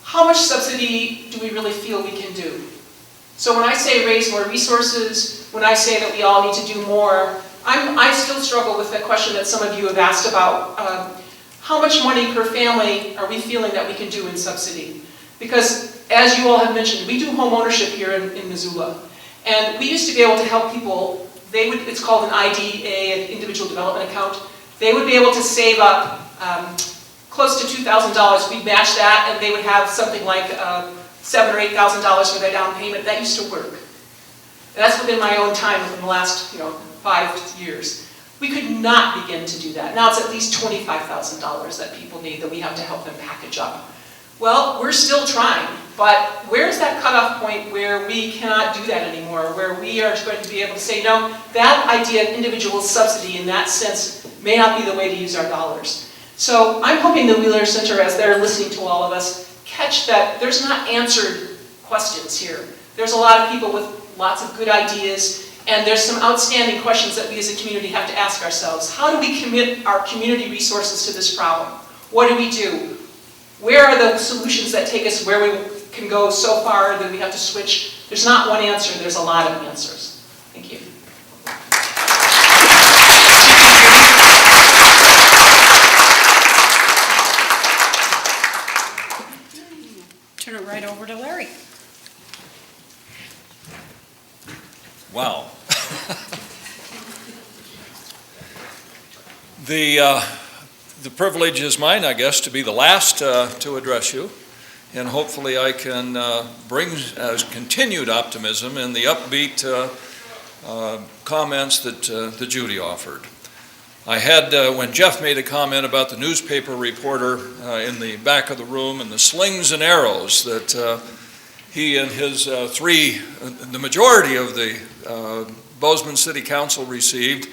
How much subsidy do we really feel we can do? So when I say raise more resources, when I say that we all need to do more, I still struggle with the question that some of you have asked about, how much money per family are we feeling that we can do in subsidy? Because as you all have mentioned, we do home ownership here in Missoula. And we used to be able to help people, it's called an IDA, an individual development account. They would be able to save up close to $2,000. We'd match that, and they would have something like $7,000 or $8,000 for their down payment. That used to work. And that's within my own time, within the last 5 years. We could not begin to do that. Now it's at least $25,000 that people need that we have to help them package up. Well, we're still trying, but where's that cutoff point where we cannot do that anymore, where we are going to be able to say, no, that idea of individual subsidy in that sense may not be the way to use our dollars. So I'm hoping the Wheeler Center, as they're listening to all of us, catch that there's not answered questions here. There's a lot of people with lots of good ideas, and there's some outstanding questions that we as a community have to ask ourselves. How do we commit our community resources to this problem? What do we do? Where are the solutions that take us where we can go so far that we have to switch? There's not one answer, there's a lot of answers. Thank you. Turn it right over to Larry. Wow. The privilege is mine, I guess, to be the last to address you, and hopefully I can bring continued optimism in the upbeat comments that Judy offered. I had, when Jeff made a comment about the newspaper reporter in the back of the room and the slings and arrows that he and his the majority of the Bozeman City Council received,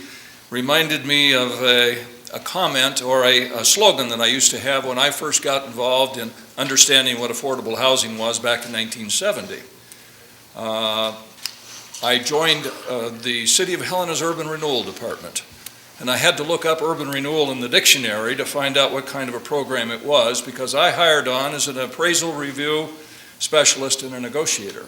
reminded me of a comment or a slogan that I used to have when I first got involved in understanding what affordable housing was back in 1970. I joined the City of Helena's Urban Renewal Department, and I had to look up urban renewal in the dictionary to find out what kind of a program it was, because I hired on as an appraisal review specialist and a negotiator.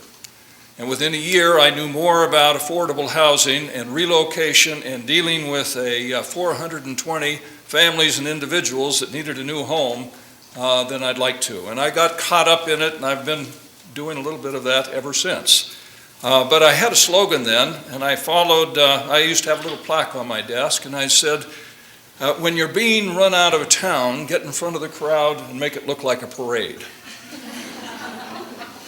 And within a year, I knew more about affordable housing and relocation and dealing with 420 families and individuals that needed a new home than I'd like to. And I got caught up in it, and I've been doing a little bit of that ever since. But I had a slogan then, and I followed, I used to have a little plaque on my desk, and I said, when you're being run out of a town, get in front of the crowd and make it look like a parade.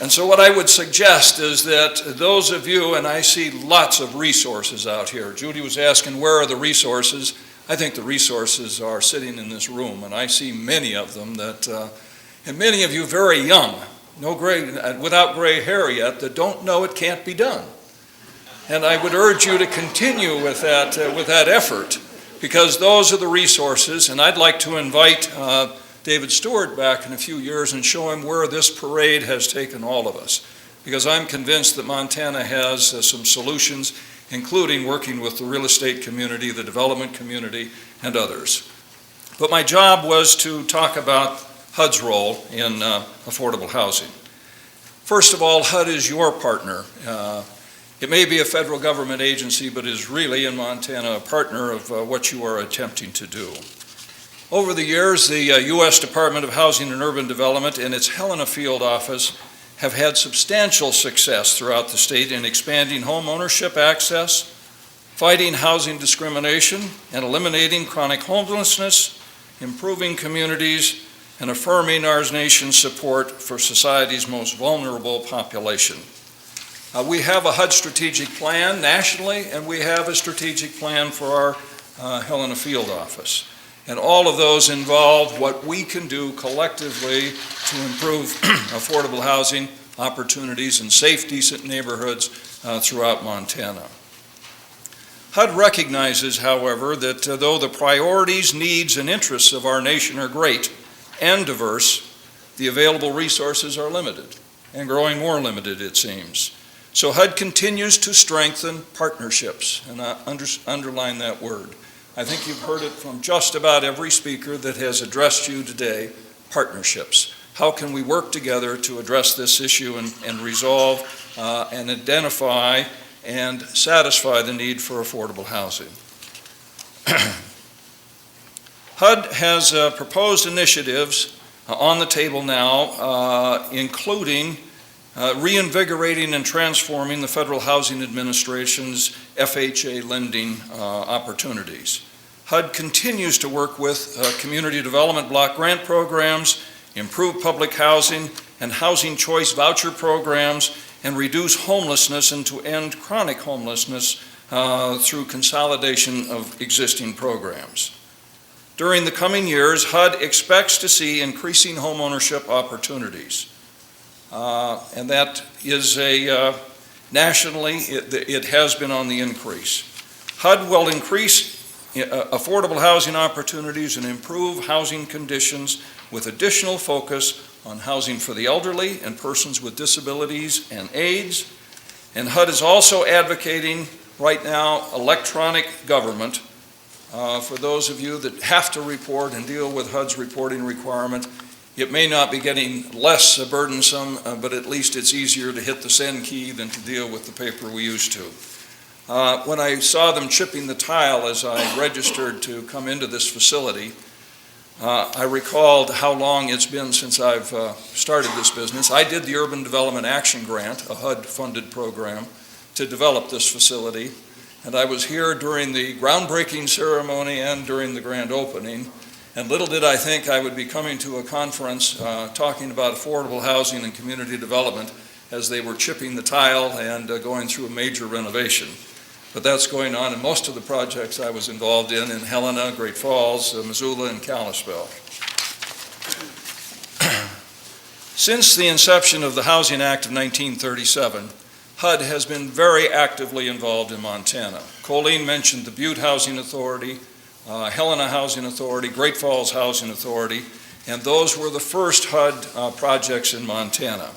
And so what I would suggest is that those of you, and I see lots of resources out here. Judy was asking, where are the resources? I think the resources are sitting in this room, and I see many of them that, and many of you very young, without gray hair yet, that don't know it can't be done. And I would urge you to continue with that effort, because those are the resources, and I'd like to invite David Stewart back in a few years and show him where this parade has taken all of us, because I'm convinced that Montana has some solutions, including working with the real estate community, the development community, and others. But my job was to talk about HUD's role in affordable housing. First of all, HUD is your partner. It may be a federal government agency, but is really in Montana a partner of what you are attempting to do. Over the years, the U.S. Department of Housing and Urban Development and its Helena Field office have had substantial success throughout the state in expanding home ownership access, fighting housing discrimination, and eliminating chronic homelessness, improving communities, and affirming our nation's support for society's most vulnerable population. We have a HUD strategic plan nationally, and we have a strategic plan for our Helena Field office. And all of those involve what we can do collectively to improve affordable housing opportunities and safe, decent neighborhoods throughout Montana. HUD recognizes, however, that though the priorities, needs, and interests of our nation are great and diverse, the available resources are limited, and growing more limited, it seems. So HUD continues to strengthen partnerships, and I underline that word. I think you've heard it from just about every speaker that has addressed you today, partnerships. How can we work together to address this issue and resolve and identify and satisfy the need for affordable housing? HUD has proposed initiatives on the table now, including reinvigorating and transforming the Federal Housing Administration's FHA lending opportunities. HUD continues to work with community development block grant programs, improve public housing and housing choice voucher programs, and reduce homelessness and to end chronic homelessness through consolidation of existing programs. During the coming years, HUD expects to see increasing homeownership opportunities. And that is nationally, it has been on the increase. HUD will increase affordable housing opportunities and improve housing conditions with additional focus on housing for the elderly and persons with disabilities and AIDS. And HUD is also advocating right now electronic government. For those of you that have to report and deal with HUD's reporting requirement, it may not be getting less burdensome, but at least it's easier to hit the send key than to deal with the paper we used to. When I saw them chipping the tile as I registered to come into this facility, I recalled how long it's been since I've started this business. I did the Urban Development Action Grant, a HUD-funded program, to develop this facility, and I was here during the groundbreaking ceremony and during the grand opening, and little did I think I would be coming to a conference talking about affordable housing and community development as they were chipping the tile and going through a major renovation. But that's going on in most of the projects I was involved in Helena, Great Falls, Missoula, and Kalispell. Since the inception of the Housing Act of 1937, HUD has been very actively involved in Montana. Colleen mentioned the Butte Housing Authority, Helena Housing Authority, Great Falls Housing Authority, and those were the first HUD projects in Montana.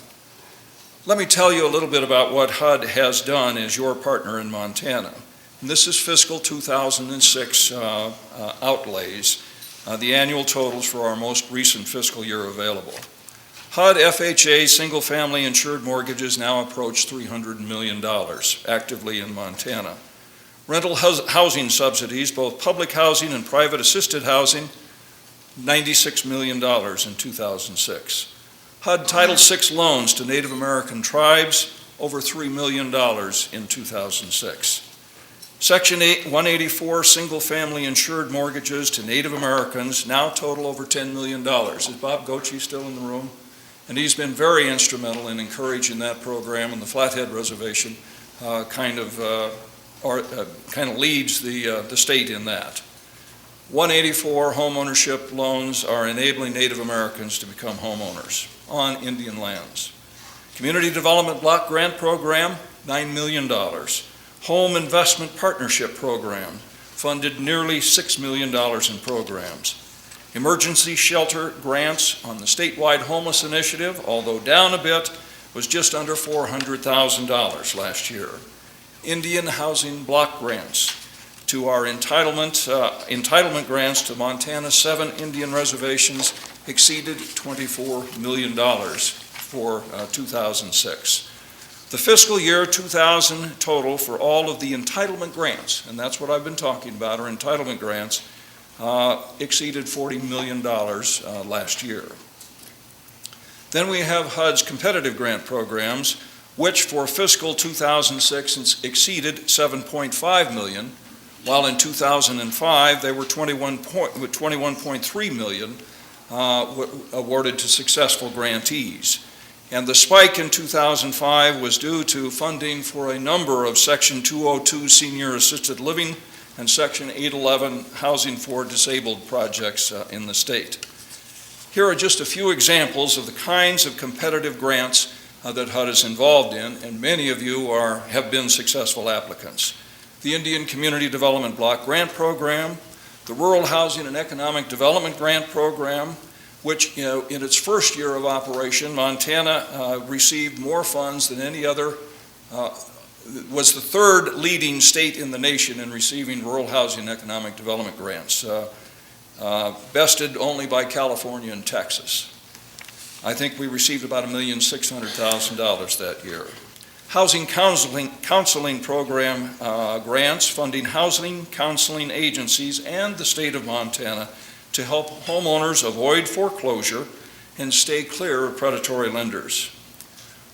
Let me tell you a little bit about what HUD has done as your partner in Montana. And this is fiscal 2006 outlays, the annual totals for our most recent fiscal year available. HUD FHA single-family insured mortgages now approach $300 million actively in Montana. Rental housing subsidies, both public housing and private assisted housing, $96 million in 2006. HUD Title VI loans to Native American tribes, over $3 million in 2006. Section 184 single-family insured mortgages to Native Americans now total over $10 million. Is Bob Goche still in the room? And he's been very instrumental in encouraging that program, and the Flathead Reservation kind of leads the state in that. 184 homeownership loans are enabling Native Americans to become homeowners on Indian lands. Community Development Block Grant Program, $9 million. Home Investment Partnership Program, funded nearly $6 million in programs. Emergency shelter grants on the statewide homeless initiative, although down a bit, was just under $400,000 last year. Indian housing block grants to our entitlement grants to Montana's 7 Indian reservations exceeded $24 million for 2006. The fiscal year 2000 total for all of the entitlement grants, and that's what I've been talking about, our entitlement grants, exceeded $40 million last year. Then we have HUD's competitive grant programs, which for fiscal 2006 exceeded $7.5 million, while in 2005 they were $21.3 million awarded to successful grantees. And the spike in 2005 was due to funding for a number of Section 202 senior assisted living and Section 811 housing for disabled projects in the state. Here are just a few examples of the kinds of competitive grants that HUD is involved in, and many of you have been successful applicants. The Indian Community Development Block Grant Program, the Rural Housing and Economic Development Grant Program, which, in its first year of operation, Montana received more funds than any other, was the third leading state in the nation in receiving rural housing and economic development grants, bested only by California and Texas. I think we received about $1,600,000 that year. Housing Counseling Program grants funding housing counseling agencies and the state of Montana to help homeowners avoid foreclosure and stay clear of predatory lenders.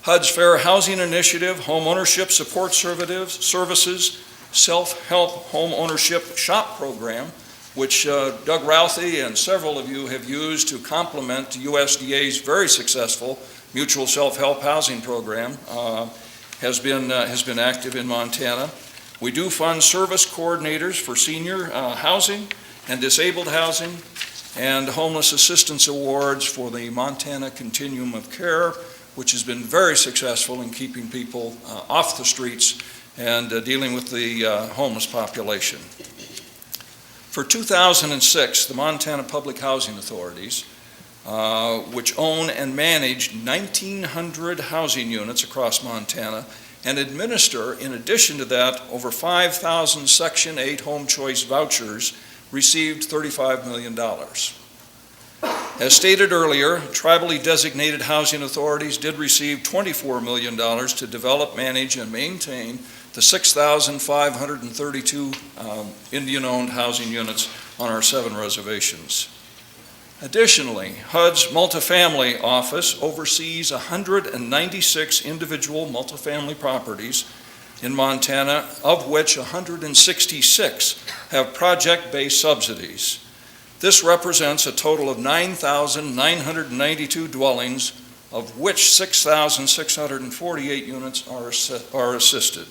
HUD's Fair Housing Initiative, Home Ownership Support Services, Self-Help Home Ownership Shop Program, which Doug Routhey and several of you have used to complement USDA's very successful Mutual Self-Help Housing Program, has been active in Montana. We do fund service coordinators for senior housing and disabled housing, and homeless assistance awards for the Montana Continuum of Care, which has been very successful in keeping people off the streets and dealing with the homeless population. For 2006, the Montana Public Housing Authorities, which own and manage 1,900 housing units across Montana, and administer, in addition to that, over 5,000 Section 8 home choice vouchers, received $35 million. As stated earlier, tribally designated housing authorities did receive $24 million to develop, manage, and maintain the 6,532 Indian-owned housing units on our 7 reservations. Additionally, HUD's multifamily office oversees 196 individual multifamily properties in Montana, of which 166 have project-based subsidies. This represents a total of 9,992 dwellings, of which 6,648 units are assisted.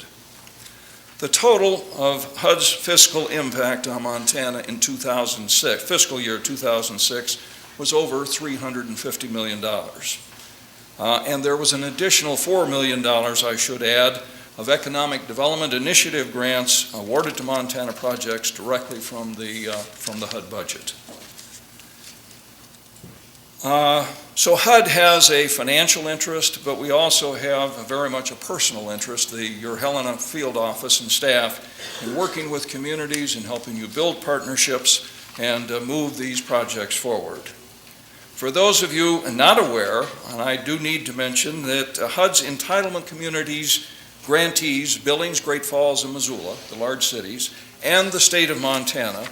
The total of HUD's fiscal impact on Montana in fiscal year 2006, was over $350 million. And there was an additional $4 million, I should add, of Economic Development Initiative grants awarded to Montana projects directly from the HUD budget. So HUD has a financial interest, but we also have very much a personal interest, your Helena Field Office and staff, in working with communities and helping you build partnerships and move these projects forward. For those of you not aware, and I do need to mention that HUD's entitlement communities grantees, Billings, Great Falls, and Missoula, the large cities, and the state of Montana,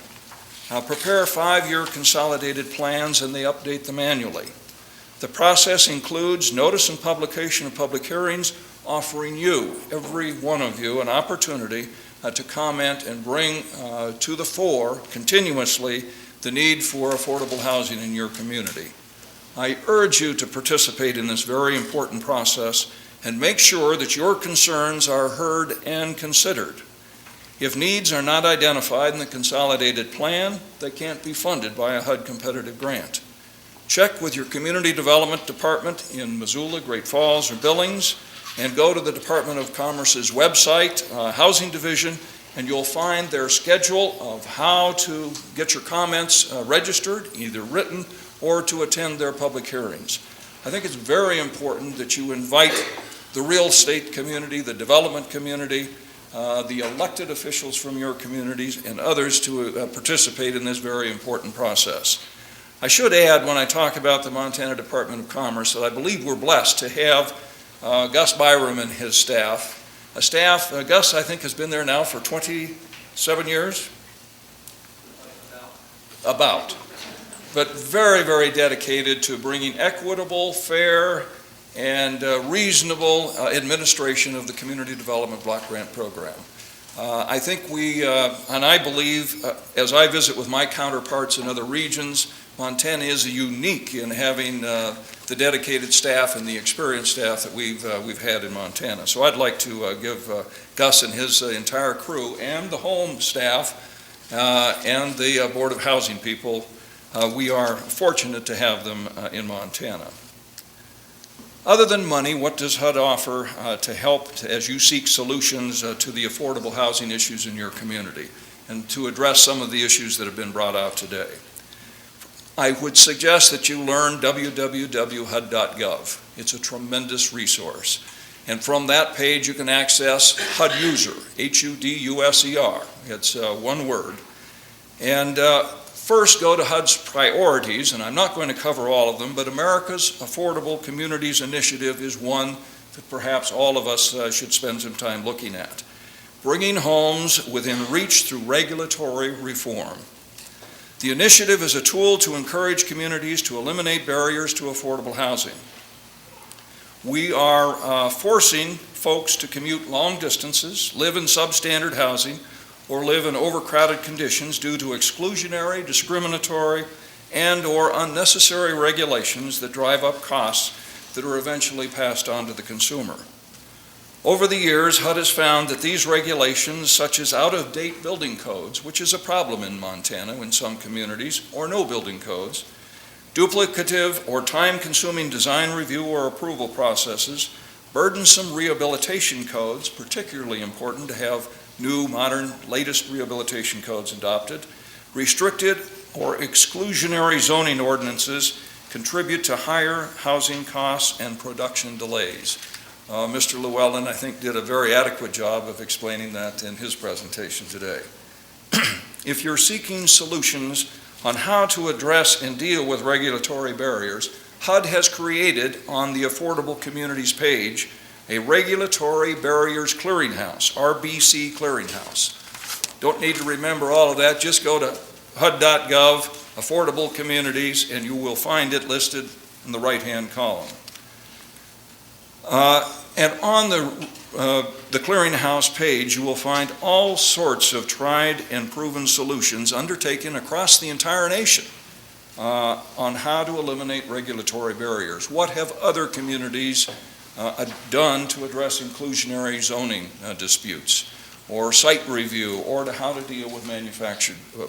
prepare 5-year consolidated plans, and they update them annually. The process includes notice and publication of public hearings, offering you, every one of you, an opportunity to comment and bring to the fore continuously the need for affordable housing in your community. I urge you to participate in this very important process and make sure that your concerns are heard and considered. If needs are not identified in the consolidated plan, they can't be funded by a HUD competitive grant. Check with your community development department in Missoula, Great Falls, or Billings, and go to the Department of Commerce's website, Housing Division, and you'll find their schedule of how to get your comments registered, either written or to attend their public hearings. I think it's very important that you invite the real estate community, the development community, the elected officials from your communities, and others to participate in this very important process. I should add, when I talk about the Montana Department of Commerce, that I believe we're blessed to have Gus Byram and his staff. Gus, I think, has been there now for 27 years? About. But very, very dedicated to bringing equitable, fair, and reasonable administration of the Community Development Block Grant Program. I think and I believe, as I visit with my counterparts in other regions, Montana is unique in having the dedicated staff and the experienced staff that we've had in Montana. So I'd like to give Gus and his entire crew and the home staff and the Board of Housing people, we are fortunate to have them in Montana. Other than money, what does HUD offer to help as you seek solutions to the affordable housing issues in your community and to address some of the issues that have been brought out today? I would suggest that you learn www.hud.gov. It's a tremendous resource. And from that page you can access HUD User, H-U-D-U-S-E-R. It's one word. And first, go to HUD's priorities, and I'm not going to cover all of them, but America's Affordable Communities Initiative is one that perhaps all of us should spend some time looking at. Bringing homes within reach through regulatory reform. The initiative is a tool to encourage communities to eliminate barriers to affordable housing. We are forcing folks to commute long distances, live in substandard housing, or live in overcrowded conditions due to exclusionary, discriminatory, and or unnecessary regulations that drive up costs that are eventually passed on to the consumer. Over the years, HUD has found that these regulations, such as out-of-date building codes, which is a problem in Montana in some communities, or no building codes, duplicative or time-consuming design review or approval processes, burdensome rehabilitation codes, particularly important to have new, modern, latest rehabilitation codes adopted, Restricted or exclusionary zoning ordinances contribute to higher housing costs and production delays. Mr. Llewellyn, I think, did a very adequate job of explaining that in his presentation today. If you're seeking solutions on how to address and deal with regulatory barriers, HUD has created on the Affordable Communities page a Regulatory Barriers Clearinghouse, RBC Clearinghouse. Don't need to remember all of that, just go to HUD.gov, Affordable Communities, and you will find it listed in the right-hand column. And on the Clearinghouse page, you will find all sorts of tried and proven solutions undertaken across the entire nation on how to eliminate regulatory barriers. What have other communities done to address inclusionary zoning disputes, or site review, or to how to deal with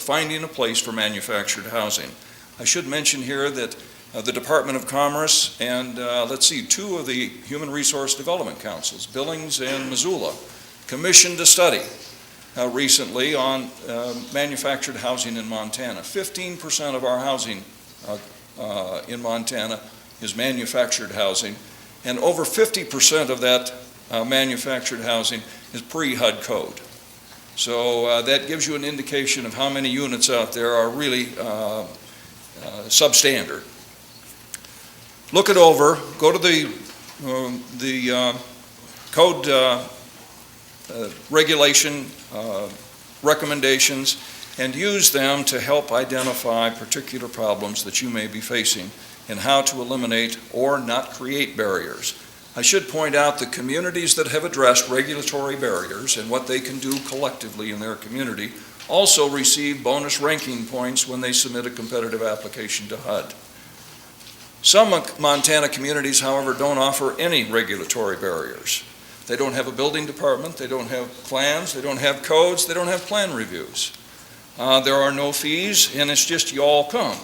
finding a place for manufactured housing? I should mention here that the Department of Commerce and, two of the Human Resource Development Councils, Billings and Missoula, commissioned a study recently on manufactured housing in Montana. 15% of our housing in Montana is manufactured housing, and over 50% of that manufactured housing is pre-HUD code. So that gives you an indication of how many units out there are really substandard. Look it over, go to the code regulation recommendations and use them to help identify particular problems that you may be facing and how to eliminate or not create barriers. I should point out the communities that have addressed regulatory barriers and what they can do collectively in their community also receive bonus ranking points when they submit a competitive application to HUD. Some Montana communities, however, don't offer any regulatory barriers. They don't have a building department, they don't have plans, they don't have codes, they don't have plan reviews. There are no fees, and it's just you all come.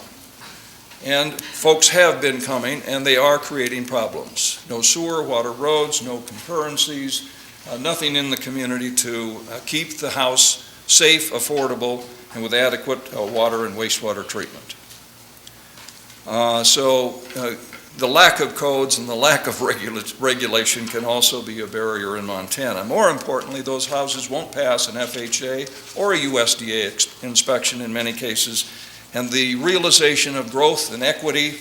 And folks have been coming, and they are creating problems. No sewer, water, roads, no concurrencies, nothing in the community to keep the house safe, affordable, and with adequate water and wastewater treatment. So the lack of codes and the lack of regulation can also be a barrier in Montana. More importantly, those houses won't pass an FHA or a USDA inspection in many cases, and the realization of growth and equity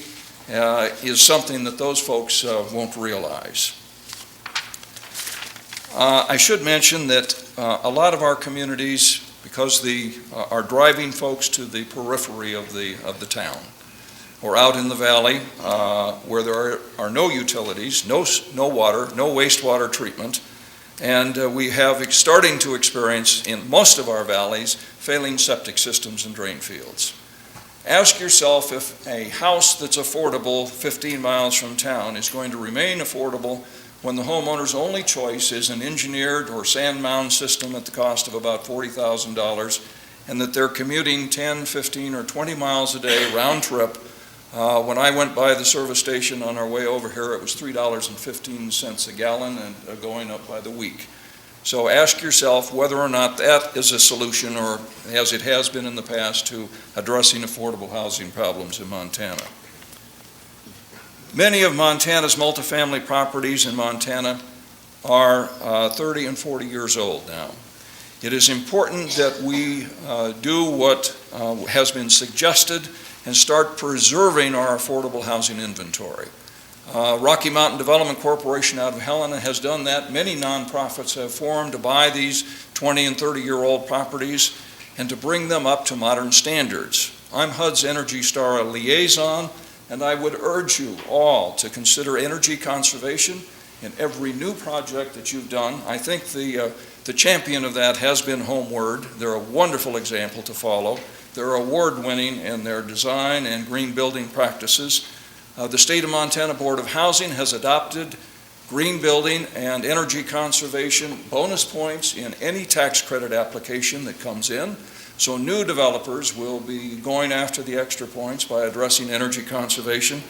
is something that those folks won't realize. I should mention that a lot of our communities, because are driving folks to the periphery of the town, or out in the valley where there are no utilities, no water, no wastewater treatment, and we have starting to experience in most of our valleys failing septic systems and drain fields. Ask yourself if a house that's affordable 15 miles from town is going to remain affordable when the homeowner's only choice is an engineered or sand mound system at the cost of about $40,000, and that they're commuting 10, 15, or 20 miles a day round trip. When I went by the service station on our way over here, it was $3.15 a gallon and going up by the week. So ask yourself whether or not that is a solution, or as it has been in the past, to addressing affordable housing problems in Montana. Many of Montana's multifamily properties in Montana are 30 and 40 years old now. It is important that we do what has been suggested and start preserving our affordable housing inventory. Rocky Mountain Development Corporation out of Helena has done that. Many nonprofits have formed to buy these 20 and 30-year-old properties and to bring them up to modern standards. I'm HUD's Energy Star liaison, and I would urge you all to consider energy conservation in every new project that you've done. I think the champion of that has been Homeward. They're a wonderful example to follow. They're award-winning in their design and green building practices. The State of Montana Board of Housing has adopted green building and energy conservation bonus points in any tax credit application that comes in. So new developers will be going after the extra points by addressing energy conservation.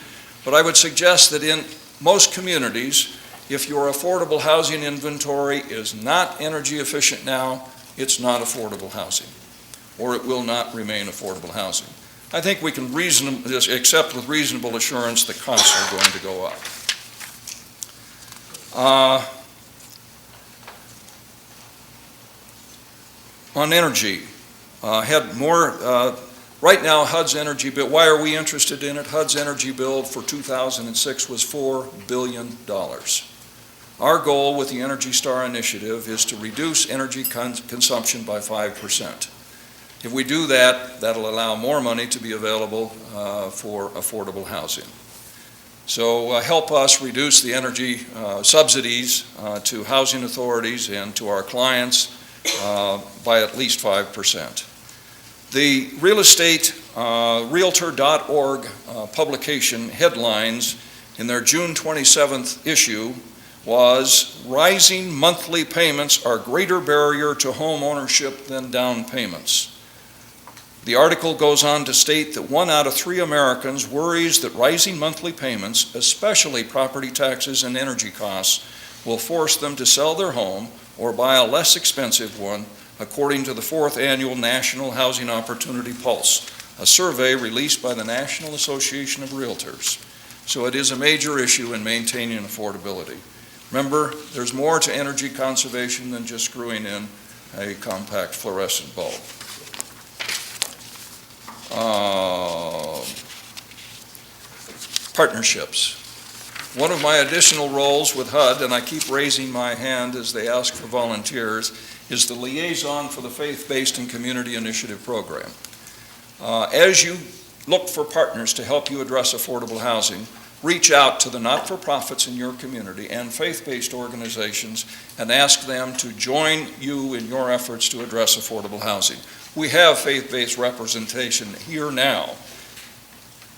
But I would suggest that in most communities, if your affordable housing inventory is not energy efficient now, it's not affordable housing. or it will not remain affordable housing. I think we can accept with reasonable assurance the costs are going to go up. On energy, right now HUD's energy bill, why are we interested in it? HUD's energy bill for 2006 was $4 billion. Our goal with the Energy Star initiative is to reduce energy consumption by 5%. If we do that, that'll allow more money to be available for affordable housing. So help us reduce the energy subsidies to housing authorities and to our clients by at least 5%. The real estate Realtor.org publication headlines in their June 27th issue was, "Rising monthly payments are greater barrier to home ownership than down payments." The article goes on to state that 1 out of 3 Americans worries that rising monthly payments, especially property taxes and energy costs, will force them to sell their home or buy a less expensive one, according to the 4th Annual National Housing Opportunity Pulse, a survey released by the National Association of Realtors. So it is a major issue in maintaining affordability. Remember, there's more to energy conservation than just screwing in a compact fluorescent bulb. Partnerships. One of my additional roles with HUD, and I keep raising my hand as they ask for volunteers, is the liaison for the Faith-Based and Community Initiative Program. As you look for partners to help you address affordable housing, reach out to the not-for-profits in your community and faith-based organizations and ask them to join you in your efforts to address affordable housing. We have faith-based representation here now.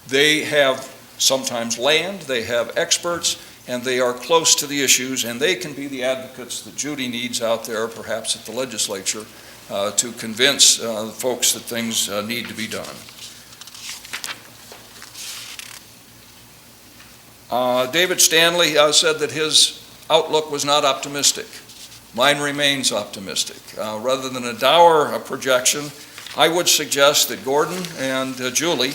They have sometimes land, they have experts, and they are close to the issues, and they can be the advocates that Judy needs out there, perhaps at the legislature, to convince folks that things need to be done. David Stanley said that his outlook was not optimistic. Mine remains optimistic. Rather than a dour projection, I would suggest that Gordon and Julie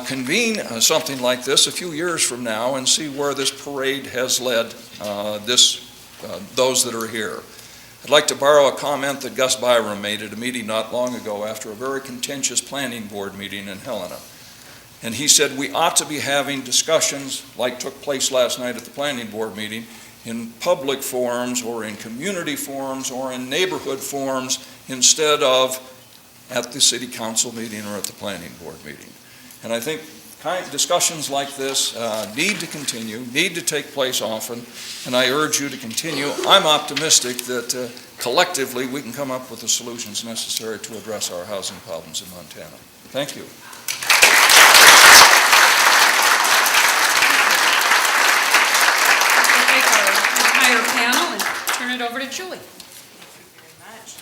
convene something like this a few years from now and see where this parade has led those that are here. I'd like to borrow a comment that Gus Byram made at a meeting not long ago after a very contentious planning board meeting in Helena. And he said we ought to be having discussions like took place last night at the planning board meeting in public forums or in community forums or in neighborhood forums instead of at the city council meeting or at the planning board meeting. And I think discussions like this need to continue, need to take place often, and I urge you to continue. I'm optimistic that collectively we can come up with the solutions necessary to address our housing problems in Montana. Thank you. We'll take our entire panel and turn it over to Julie. Thank you very much.